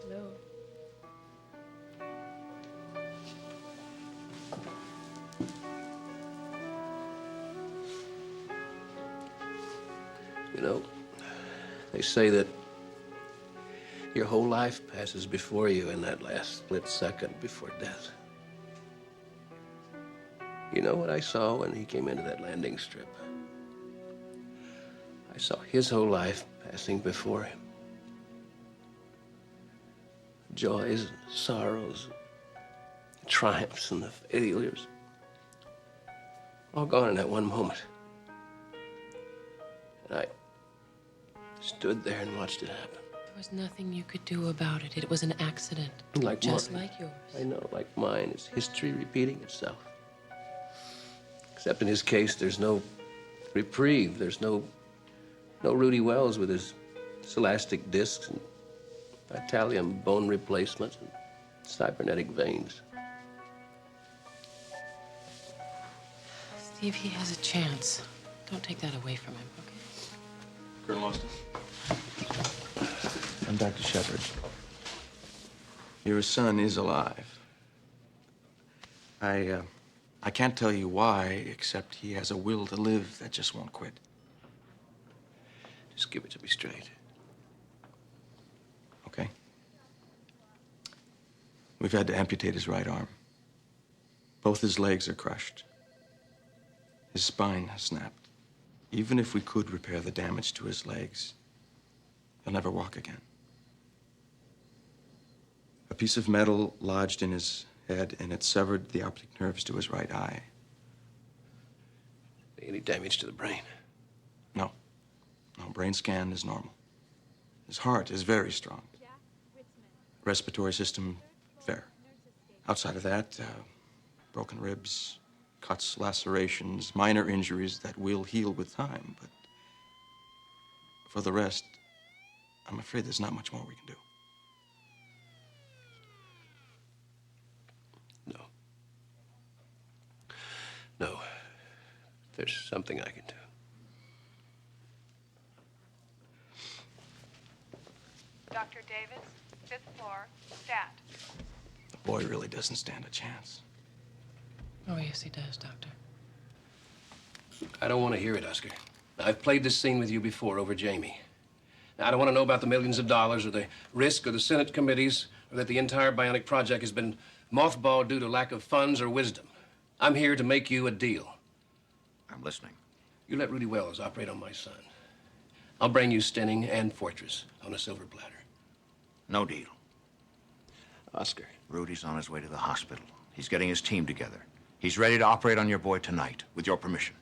Hello. You know, they say that your whole life passes before you in that last split second before death. You know what I saw when he came into that landing strip? I saw his whole life passing before him. Joys, and sorrows, the triumphs and the failures. All gone in that one moment. And I stood there and watched it happen. There was nothing you could do about it. It was an accident. Like just mine. like yours. I know, like mine. It's history repeating itself. Except in his case, there's no reprieve. There's no Rudy Wells with his celastic discs and Italian bone replacements and cybernetic veins. Steve, he has a chance. Don't take that away from him, okay? Colonel Austin. I'm Dr. Shepard. Your son is alive. I can't tell you why, except he has a will to live that just won't quit. Just give it to me straight. Okay? We've had to amputate his right arm. Both his legs are crushed. His spine has snapped. Even if we could repair the damage to his legs, he'll never walk again. A piece of metal lodged in his head, and it severed the optic nerves to his right eye. Any damage to the brain? No. No, brain scan is normal. His heart is very strong. Respiratory system, fair. Outside of that, broken ribs, cuts, lacerations, minor injuries that will heal with time, but for the rest, I'm afraid there's not much more we can do. No. There's something I can do. Dr. Davis, 5th floor, stat. The boy really doesn't stand a chance. Oh, yes, he does, Doctor. I don't want to hear it, Oscar. I've played this scene with you before over Jamie. Now, I don't want to know about the millions of dollars or the risk or the Senate committees or that the entire Bionic project has been mothballed due to lack of funds or wisdom. I'm here to make you a deal. I'm listening. You let Rudy Wells operate on my son. I'll bring you Stenning and Fortress on a silver platter. No deal. Oscar. Rudy's on his way to the hospital. He's getting his team together. He's ready to operate on your boy tonight, with your permission.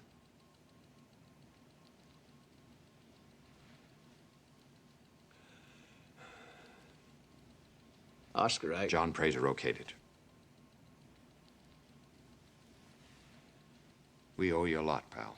Oscar, John Praser okayed it. We owe you a lot, pal.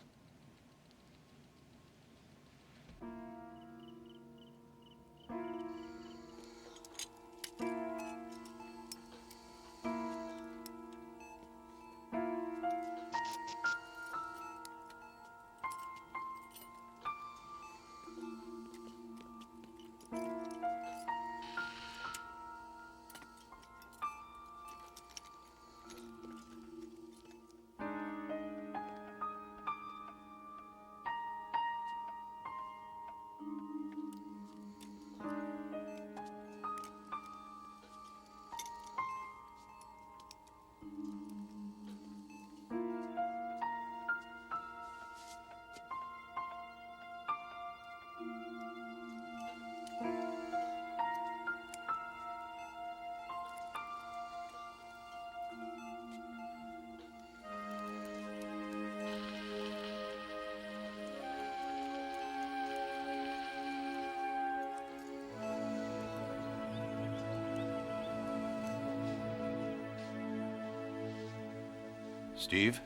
Steve?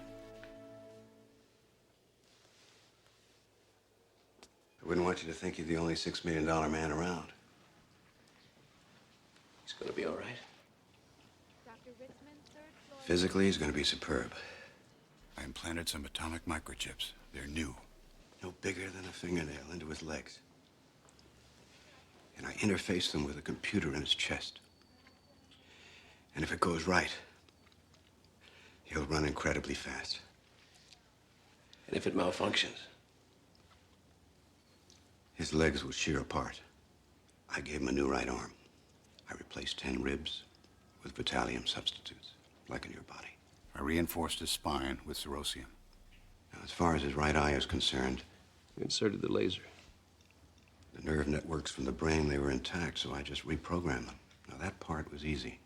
I wouldn't want want you to think you're the only $6 million man around. He's gonna be all right. Physically, he's going to be superb. I implanted some atomic microchips. They're new. No bigger than a fingernail into his legs. And I interface them with a computer in his chest. And if it goes right, he'll run incredibly fast. And if it malfunctions? His legs will shear apart. I gave him a new right arm. I replaced 10 ribs with Vitalium substitutes, like in your body. I reinforced his spine with Cerosium. Now, as far as his right eye is concerned, You inserted the laser. the nerve networks from the brain, they were intact, so I just reprogrammed them. Now, that part was easy.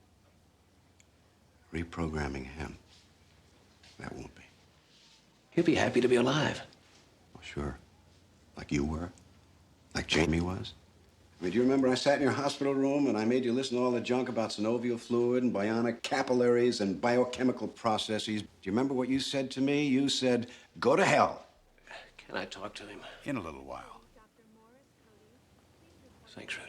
Reprogramming him, that won't be. He'll be happy to be alive. Well, sure. Like you were. Like Jamie was. I mean, do you remember I sat in your hospital room and I made you listen to all the junk about synovial fluid and bionic capillaries and biochemical processes? Do you remember what you said to me? You said, go to hell. Can I talk to him? In a little while. Thanks, Rudy.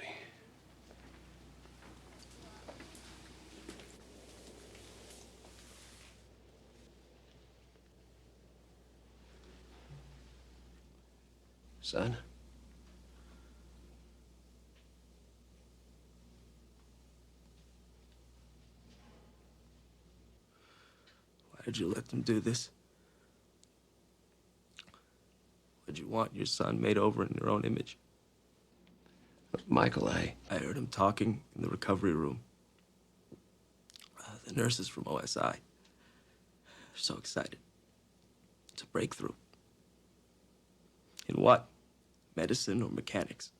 Son? Why did you let them do this? Why'd you want your son made over in your own image? Michael, I heard him talking in the recovery room. The nurses from OSI. They're so excited. It's a breakthrough. In what? Medicine or mechanics?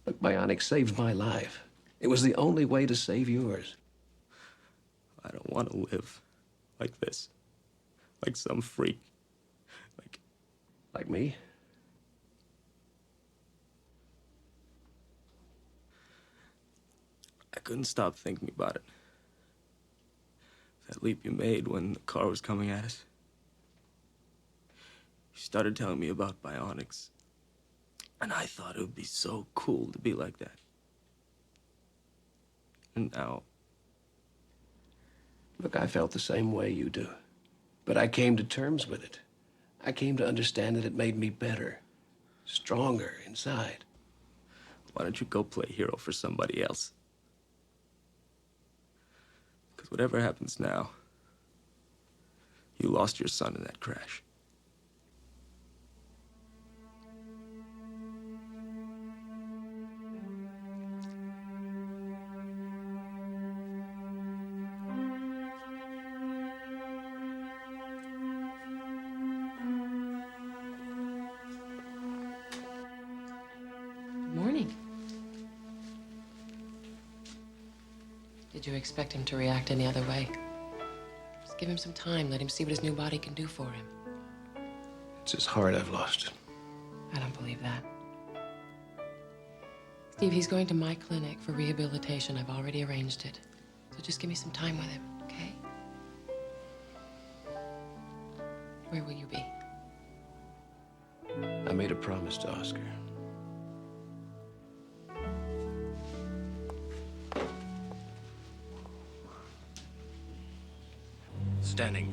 Look, Bionic saved my life. It was the only way to save yours. I don't want to live like this. Like some freak. Like me? I couldn't stop thinking about it. That leap you made when the car was coming at us. You started telling me about bionics. And I thought it would be so cool to be like that. And now... Look, I felt the same way you do. But I came to terms with it. I came to understand that it made me better, stronger inside. Why don't you go play hero for somebody else? Because whatever happens now, you lost your son in that crash. Morning. Did you expect him to react any other way? Just give him some time. Let him see what his new body can do for him. It's his heart I've lost. I don't believe that. Steve, he's going to my clinic for rehabilitation. I've already arranged it. So just give me some time with him, okay? Where will you be? I made a promise to Oscar. Standing.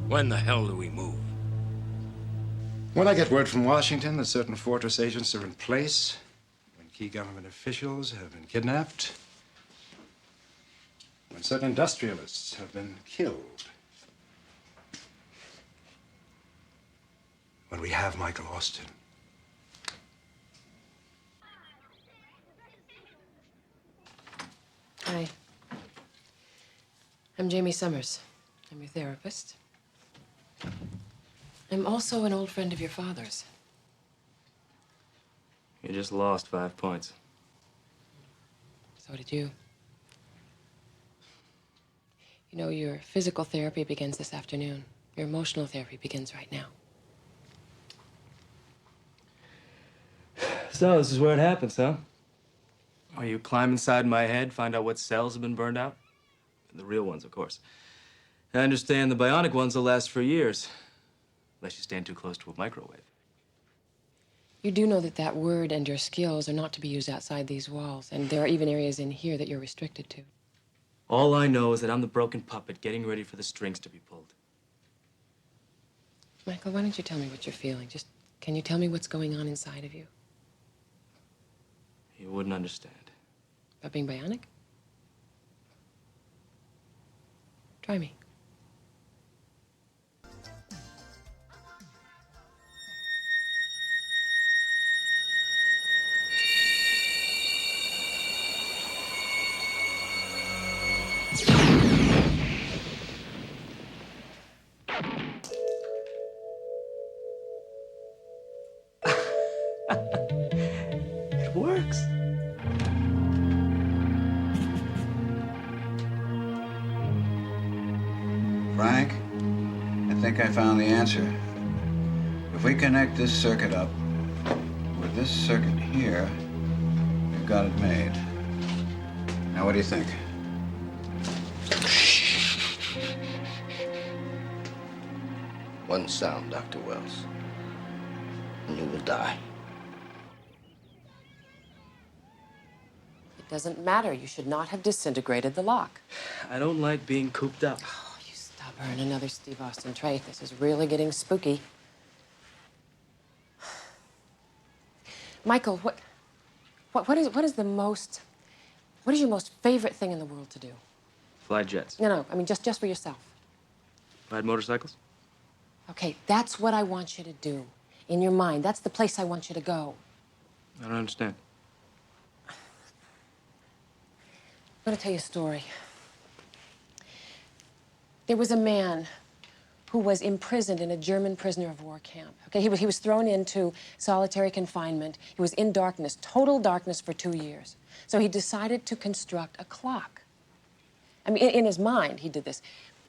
When the hell do we move? When I get word from Washington that certain Fortress agents are in place, when key government officials have been kidnapped, when certain industrialists have been killed, when we have Michael Austin. Hi. I'm Jaime Sommers. I'm your therapist. I'm also an old friend of your father's. You just lost 5 points. So did you. You know, your physical therapy begins this afternoon. Your emotional therapy begins right now. So, this is where it happens, huh? Where you climb inside my head, find out what cells have been burned out? The real ones, of course. I understand the bionic ones will last for years. Unless you stand too close to a microwave. You do know that that word and your skills are not to be used outside these walls, and there are even areas in here that you're restricted to. All I know is that I'm the broken puppet getting ready for the strings to be pulled. Michael, why don't you tell me what you're feeling? Just, can you tell me what's going on inside of you? You wouldn't understand. About being bionic? Try me. It works. Frank, I think I found the answer. If we connect this circuit up with this circuit here, we've got it made. Now, what do you think? One sound, Dr. Wells, and you will die. It doesn't matter. You should not have disintegrated the lock. I don't like being cooped up. Oh, you stubborn. Another Steve Austin trait. This is really getting spooky. Michael, what is your most favorite thing in the world to do? Fly jets. No, I mean just for yourself. Ride motorcycles. Okay, that's what I want you to do. In your mind, that's the place I want you to go. I don't understand. I'm going to tell you a story. There was a man who was imprisoned in a German prisoner of war camp. Okay, he was thrown into solitary confinement. He was in darkness, total darkness for 2 years. So he decided to construct a clock. I mean, in his mind, he did this.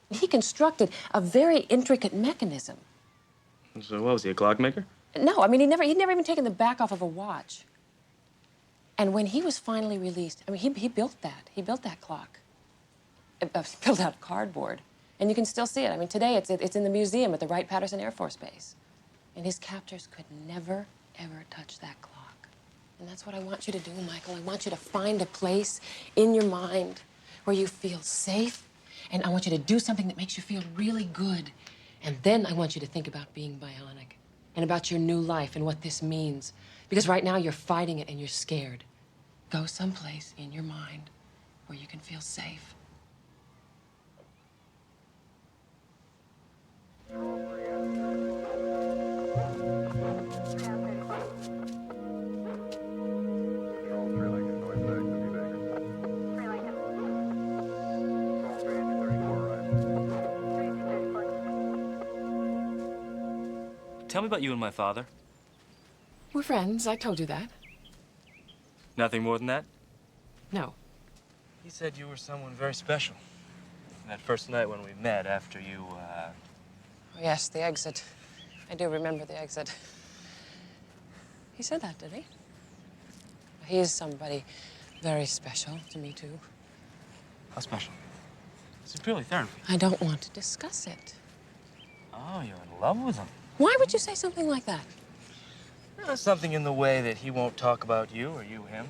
He constructed a very intricate mechanism. So what was he, a clockmaker? No, I mean, he'd never even taken the back off of a watch. And when he was finally released, I mean, he built that. He built that clock. Built out of cardboard. And you can still see it. I mean, today it's in the museum at the Wright-Patterson Air Force Base. And his captors could never, ever touch that clock. And that's what I want you to do, Michael. I want you to find a place in your mind where you feel safe, and I want you to do something that makes you feel really good. And then I want you to think about being bionic and about your new life and what this means. Because right now you're fighting it and you're scared. Go someplace in your mind where you can feel safe. Tell me about you and my father. We're friends. I told you that. Nothing more than that? No. He said you were someone very special. That first night when we met after you, Oh, yes, the exit. I do remember the exit. He said that, did he? He is somebody very special to me, too. How special? Is it purely therapy? I don't want to discuss it. Oh, you're in love with him. Why would you say something like that? Something in the way that he won't talk about you or you him.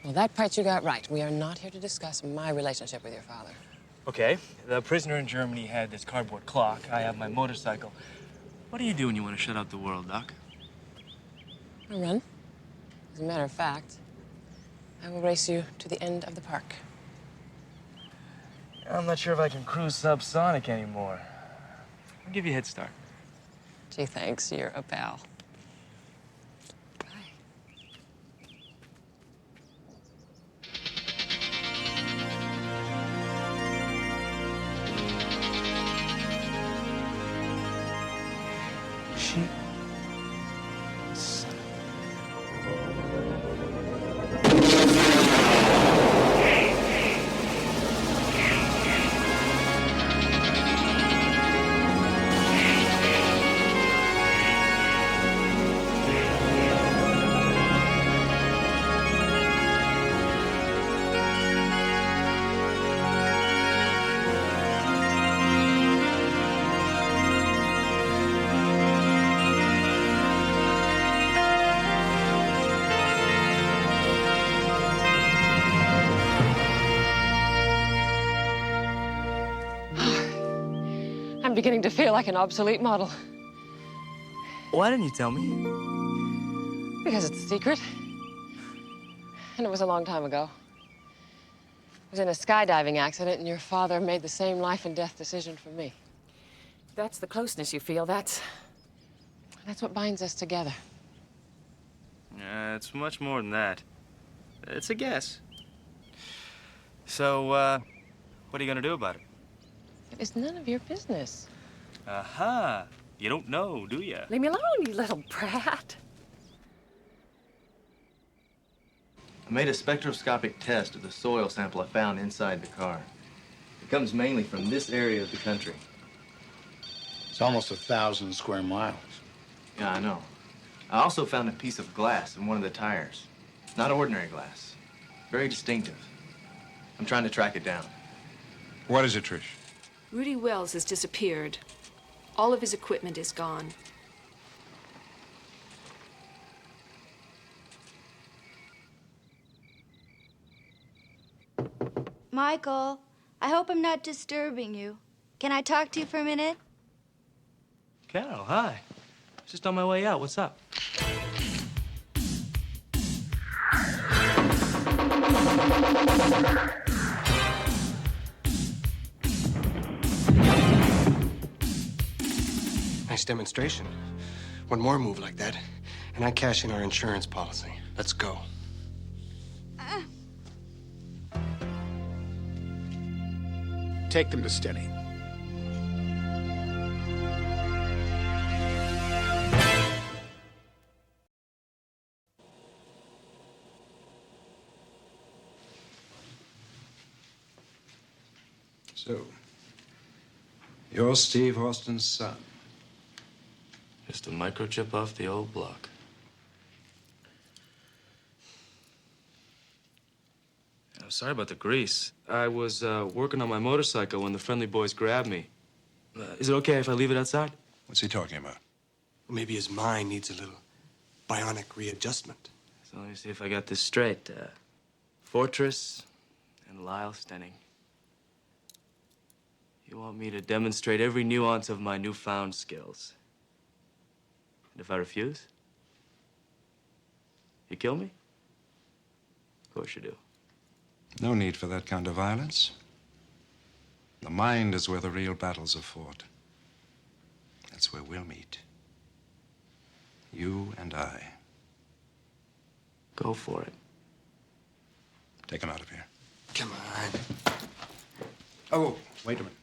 Well, that part you got right. We are not here to discuss my relationship with your father. Okay, the prisoner in Germany had this cardboard clock. I have my motorcycle. What do you do when you want to shut out the world, Doc? I run. As a matter of fact, I will race you to the end of the park. I'm not sure if I can cruise subsonic anymore. I'll give you a head start. Gee, thanks. You're a pal. She... I'm beginning to feel like an obsolete model. Why didn't you tell me? Because it's a secret. And it was a long time ago. I was in a skydiving accident, and your father made the same life and death decision for me. That's the closeness you feel. That's what binds us together. It's much more than that. It's a guess. So, what are you gonna do about it? It's none of your business. Aha! You don't know, do you? Leave me alone, you little brat. I made a spectroscopic test of the soil sample I found inside the car. It comes mainly from this area of the country. It's almost 1,000 square miles. Yeah, I know. I also found a piece of glass in one of the tires. Not ordinary glass. Very distinctive. I'm trying to track it down. What is it, Trish? Rudy Wells has disappeared. All of his equipment is gone. Michael, I hope I'm not disturbing you. Can I talk to you for a minute? Carol, hi. Just on my way out. What's up? Nice demonstration. One more move like that, and I cash in our insurance policy. Let's go. Take them to steady. So, you're Steve Austin's son. Just a microchip off the old block. I'm sorry about the grease. I was working on my motorcycle when the friendly boys grabbed me. Is it okay if I leave it outside? What's he talking about? Well, maybe his mind needs a little bionic readjustment. So let me see if I got this straight. Fortress and Lyle Stenning. You want me to demonstrate every nuance of my newfound skills. And if I refuse, you kill me? Of course you do. No need for that kind of violence. The mind is where the real battles are fought. That's where we'll meet. You and I. Go for it. Take him out of here. Come on. Oh, wait a minute.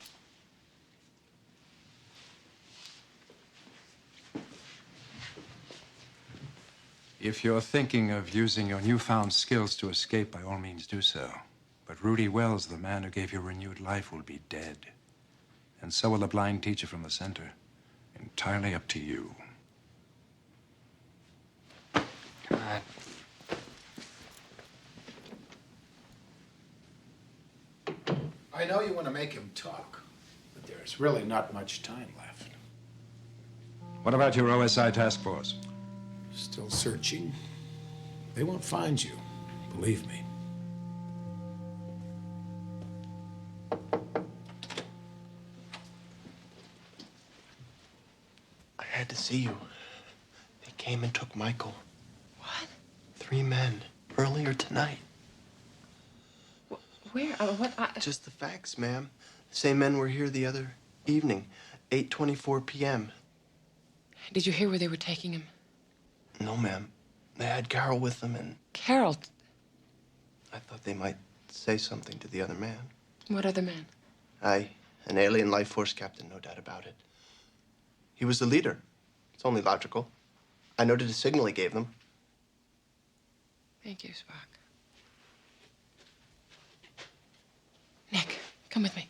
If you're thinking of using your newfound skills to escape, by all means do so. But Rudy Wells, the man who gave you renewed life, will be dead. And so will the blind teacher from the center. Entirely up to you. Come on. I know you want to make him talk, but there's really not much time left. What about your OSI task force? Still searching. They won't find you, believe me. I had to see you. They came and took Michael. What? 3 men, earlier tonight. Where? What? Just the facts, ma'am. The same men were here the other evening, 8:24 p.m. Did you hear where they were taking him? No, ma'am. They had Carol with them, and Carol. I thought they might say something to the other man. What other man? An alien life force captain, no doubt about it. He was the leader. It's only logical. I noted a signal he gave them. Thank you, Spock. Nick, come with me.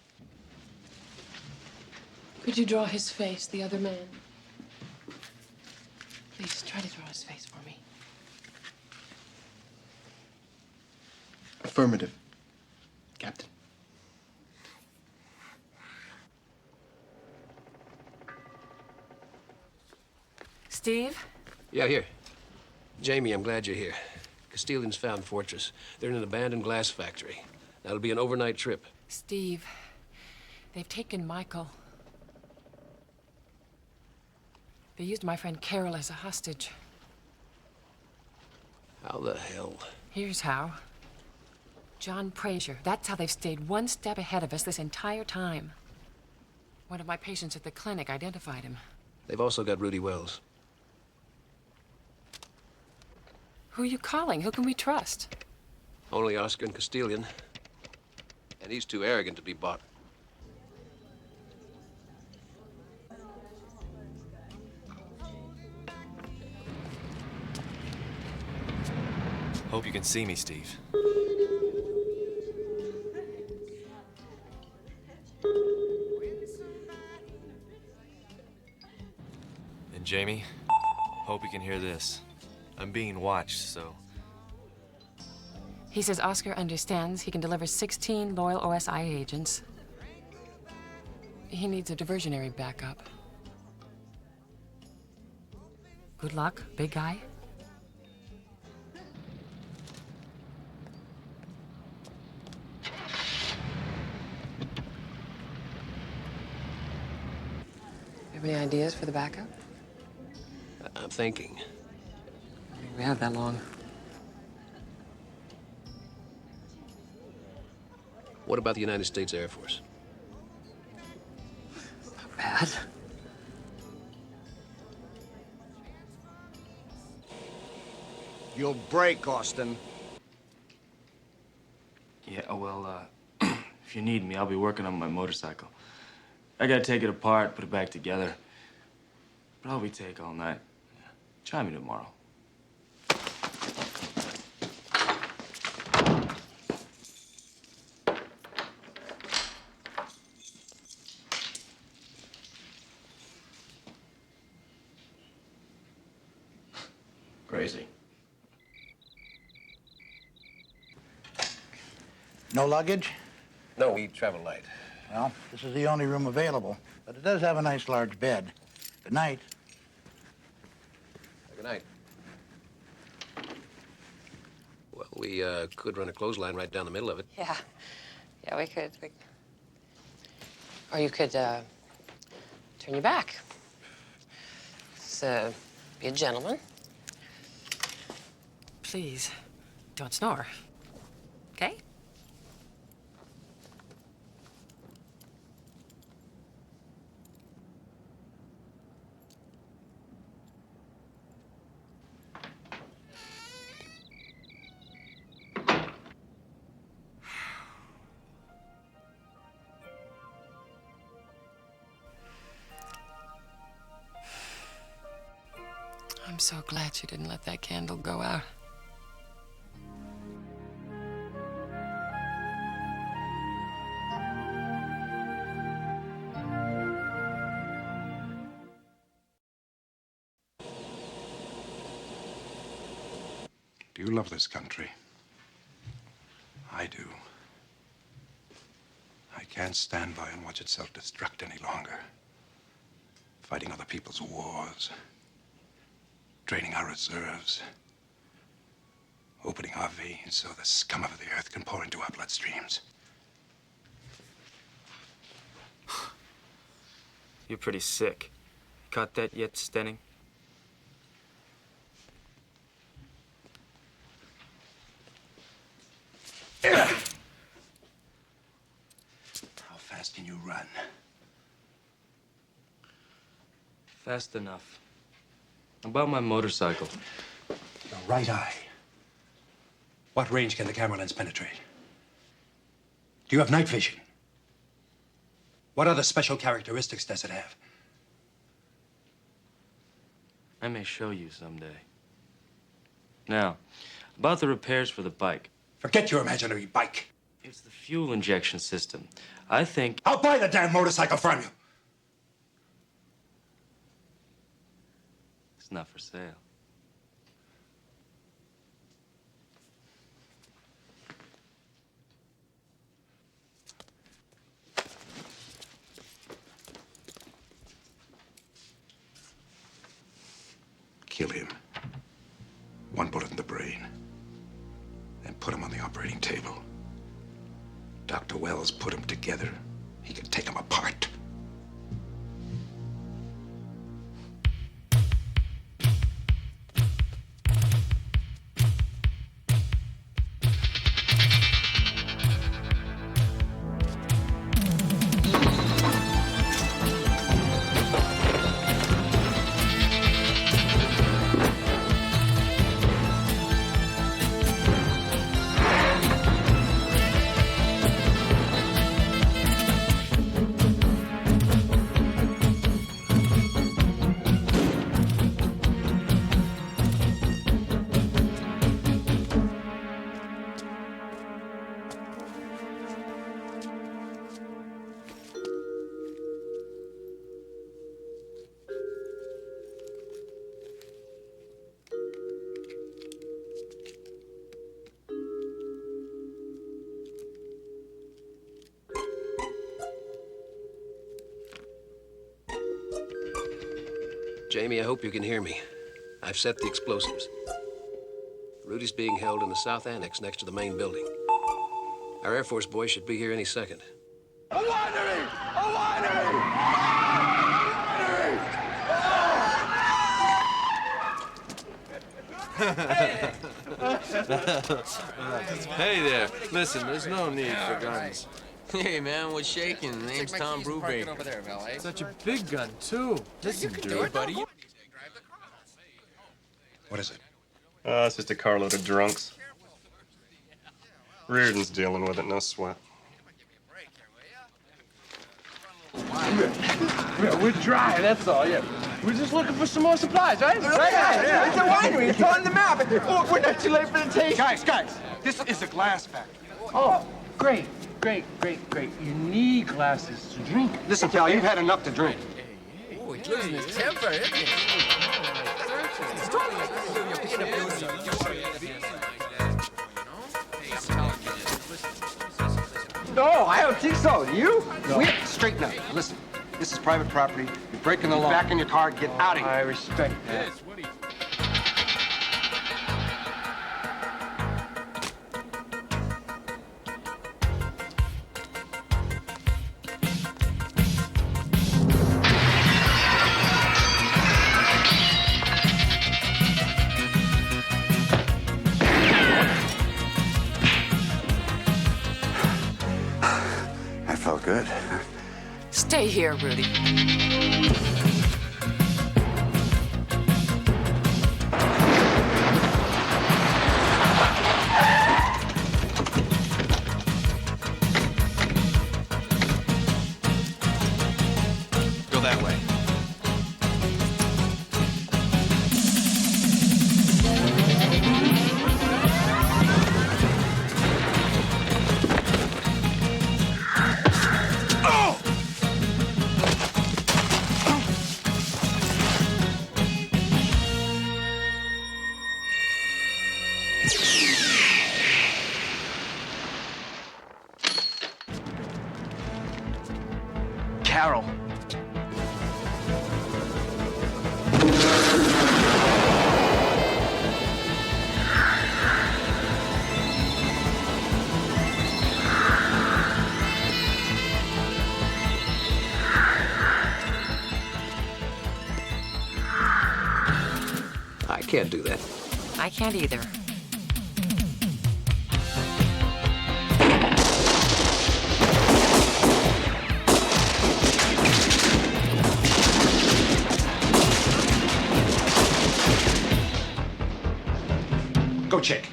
Could you draw his face, the other man? Please, try to draw his face for me. Affirmative, Captain. Steve? Yeah, here. Jamie, I'm glad you're here. Castilians found Fortress. They're in an abandoned glass factory. That'll be an overnight trip. Steve, they've taken Michael. They used my friend Carol as a hostage. How the hell? Here's how. John Prasher. That's how they've stayed one step ahead of us this entire time. One of my patients at the clinic identified him. They've also got Rudy Wells. Who are you calling? Who can we trust? Only Oscar and Castilian. And he's too arrogant to be bought. Hope you can see me, Steve. And Jamie, hope you can hear this. I'm being watched, so... He says Oscar understands he can deliver 16 loyal OSI agents. He needs a diversionary backup. Good luck, big guy. Have any ideas for the backup? I'm thinking. We have that long. What about the United States Air Force? Not bad. You'll break, Austin. Yeah, well, if you need me, I'll be working on my motorcycle. I gotta take it apart, put it back together. Probably take all night. Try me tomorrow. Crazy. No luggage? No, we travel light. Well, this is the only room available, but it does have a nice large bed. Good night. Good night. Well, we could run a clothesline right down the middle of it. Yeah. Yeah, we could. Or you could, turn your back. So, be a gentleman. Please, don't snore. Okay? I'm so glad you didn't let that candle go out. Do you love this country? I do. I can't stand by and watch it self-destruct any longer. Fighting other people's wars. Draining our reserves. Opening our veins so the scum of the earth can pour into our bloodstreams. You're pretty sick. Caught that yet, Stenning? How fast can you run? Fast enough. About my motorcycle. Your right eye. What range can the camera lens penetrate? Do you have night vision? What other special characteristics does it have? I may show you someday. Now, about the repairs for the bike. Forget your imaginary bike. It's the fuel injection system. I think... I'll buy the damn motorcycle from you. It's not for sale. Kill him. One bullet in the brain. Then put him on the operating table. Dr. Wells put them together. He can take them apart. Jamie, I hope you can hear me. I've set the explosives. Rudy's being held in the south annex next to the main building. Our Air Force boys should be here any second. A winery! A winery! Hey there. Listen, there's no need for guns. Hey, man, what's shaking? The name's Tom Brubaker. Such a big gun, too. Listen, dude. Buddy. What is it? It's just a carload of drunks. Reardon's dealing with it, no sweat. Yeah, we're dry, that's all, yeah. We're just looking for some more supplies, right? Yeah. It's a winery. It's on the map. Oh, we're not too late for the taste. Guys, this is a glass factory. Oh, great. You need glasses to drink. Listen, Cal, you've had enough to drink. Oh, he's losing his temper, isn't he? No, I don't think so. You? No. Straighten up. Listen, this is private property. You're breaking the law. Back in your car. Get out of here. I respect that. That felt good. Stay here, Rudy. Go that way. Carol. I can't do that. I can't either. Go check.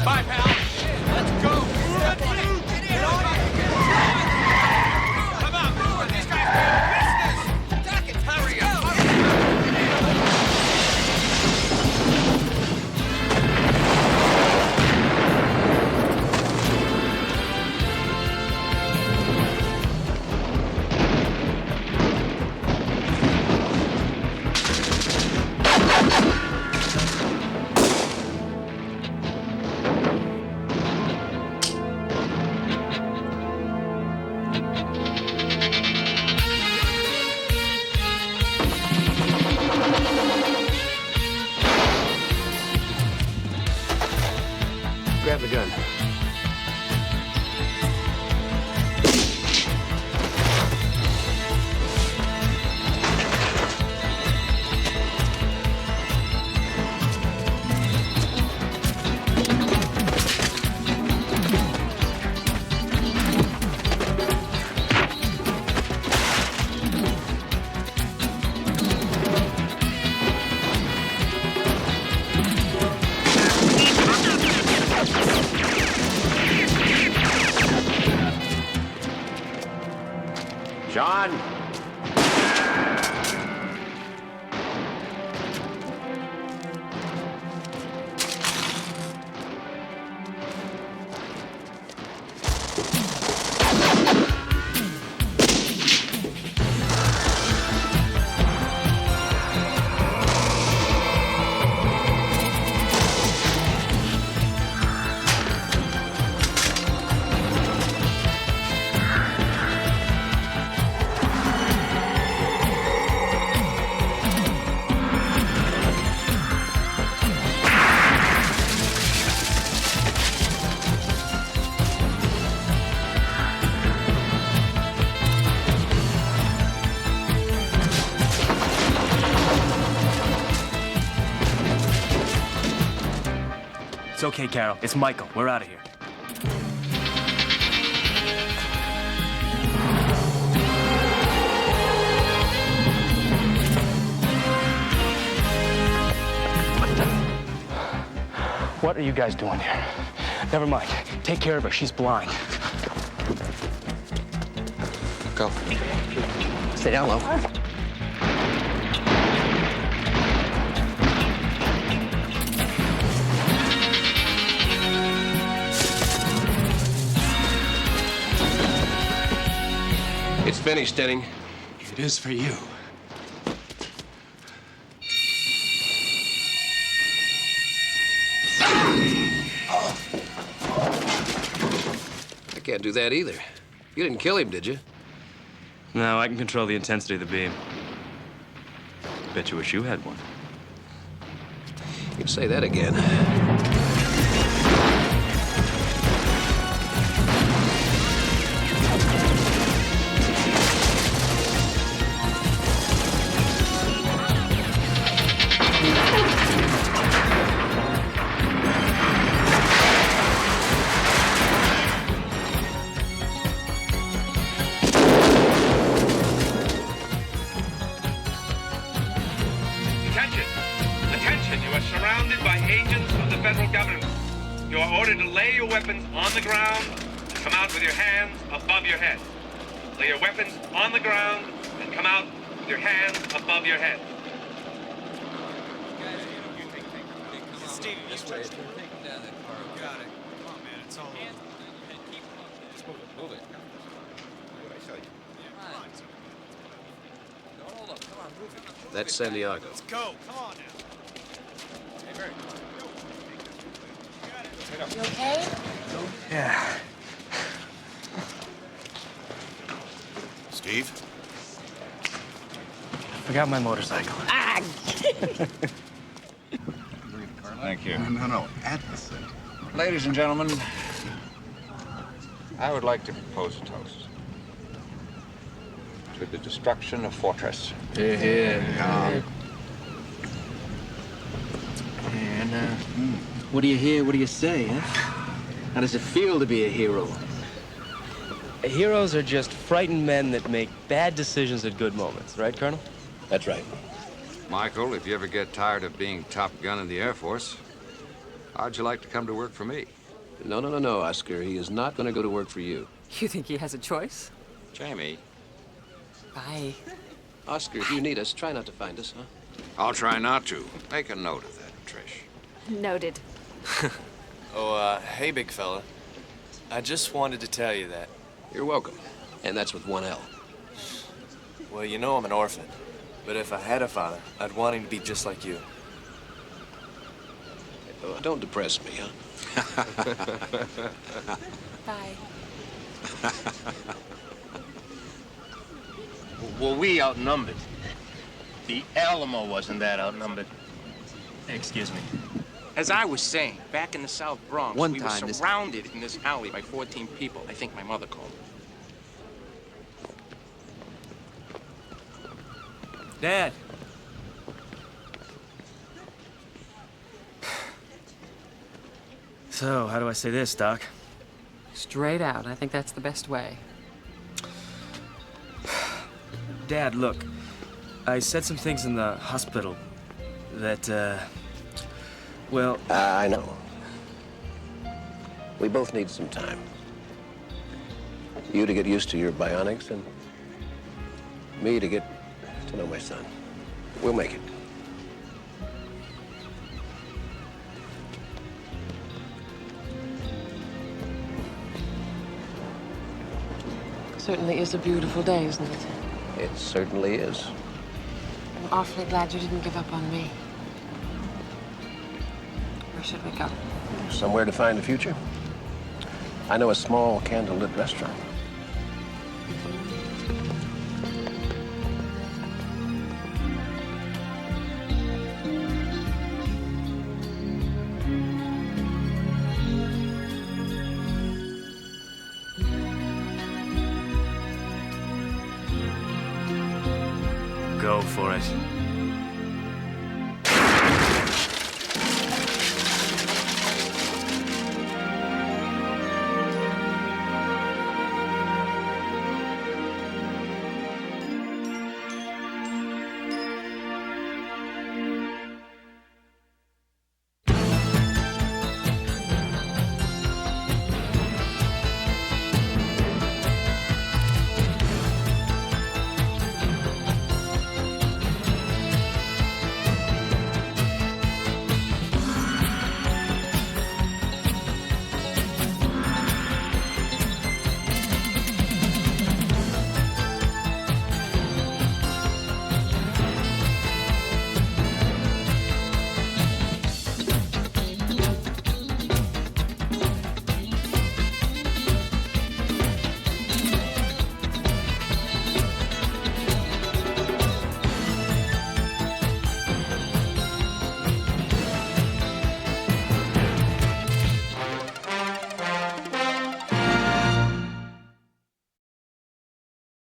Bye, pal. Let's go. Come on, these guys are business. Duck it. Hurry up. Grab the gun. John. It's okay, Carol. It's Michael. We're out of here. What are you guys doing here? Never mind. Take care of her. She's blind. Go. Say hello. It's finished, Denning. It is for you. I can't do that either. You didn't kill him, did you? No, I can control the intensity of the beam. Bet you wish you had one. You can say that again. Attention, you are surrounded by agents of the federal government. You are ordered to lay your weapons on the ground and come out with your hands above your head. Lay your weapons on the ground and come out with your hands above your head. Steve, this way. Take him down that car. Got it. Come on, man. It's all over. Just move it. What I tell you? Yeah, come on. Don't hold up. Come on, move it. That's Santiago. Let's go. Come on now. Hey, Mary. You okay? Yeah. Steve? Forgot my motorcycle. Ah! Thank you. No, at the center. Ladies and gentlemen, I would like to propose a toast to the destruction of Fortress. And, what do you hear? What do you say, huh? How does it feel to be a hero? Heroes are just frightened men that make bad decisions at good moments, right, Colonel? That's right. Michael, if you ever get tired of being top gun in the Air Force, how'd you like to come to work for me? No, Oscar. He is not going to go to work for you. You think he has a choice? Jamie. Bye. Oscar, if you need us, try not to find us, huh? I'll try not to. Make a note of that, Trish. Noted. Hey, big fella. I just wanted to tell you that. You're welcome. And that's with one L. Well, you know I'm an orphan. But if I had a father, I'd want him to be just like you. Oh, don't depress me, huh? Bye. Well, we outnumbered. The Alamo wasn't that outnumbered. Excuse me. As I was saying, back in the South Bronx, One we were time this- surrounded in this alley by 14 people. I think my mother called. Dad. So, how do I say this, Doc? Straight out. I think that's the best way. Dad, look. I said some things in the hospital that, well... I know. We both need some time. You to get used to your bionics and me to get to know my son. We'll make it. Certainly is a beautiful day, isn't it? It certainly is. I'm awfully glad you didn't give up on me. Where should we go? Somewhere to find the future? I know a small candlelit restaurant. Go for it.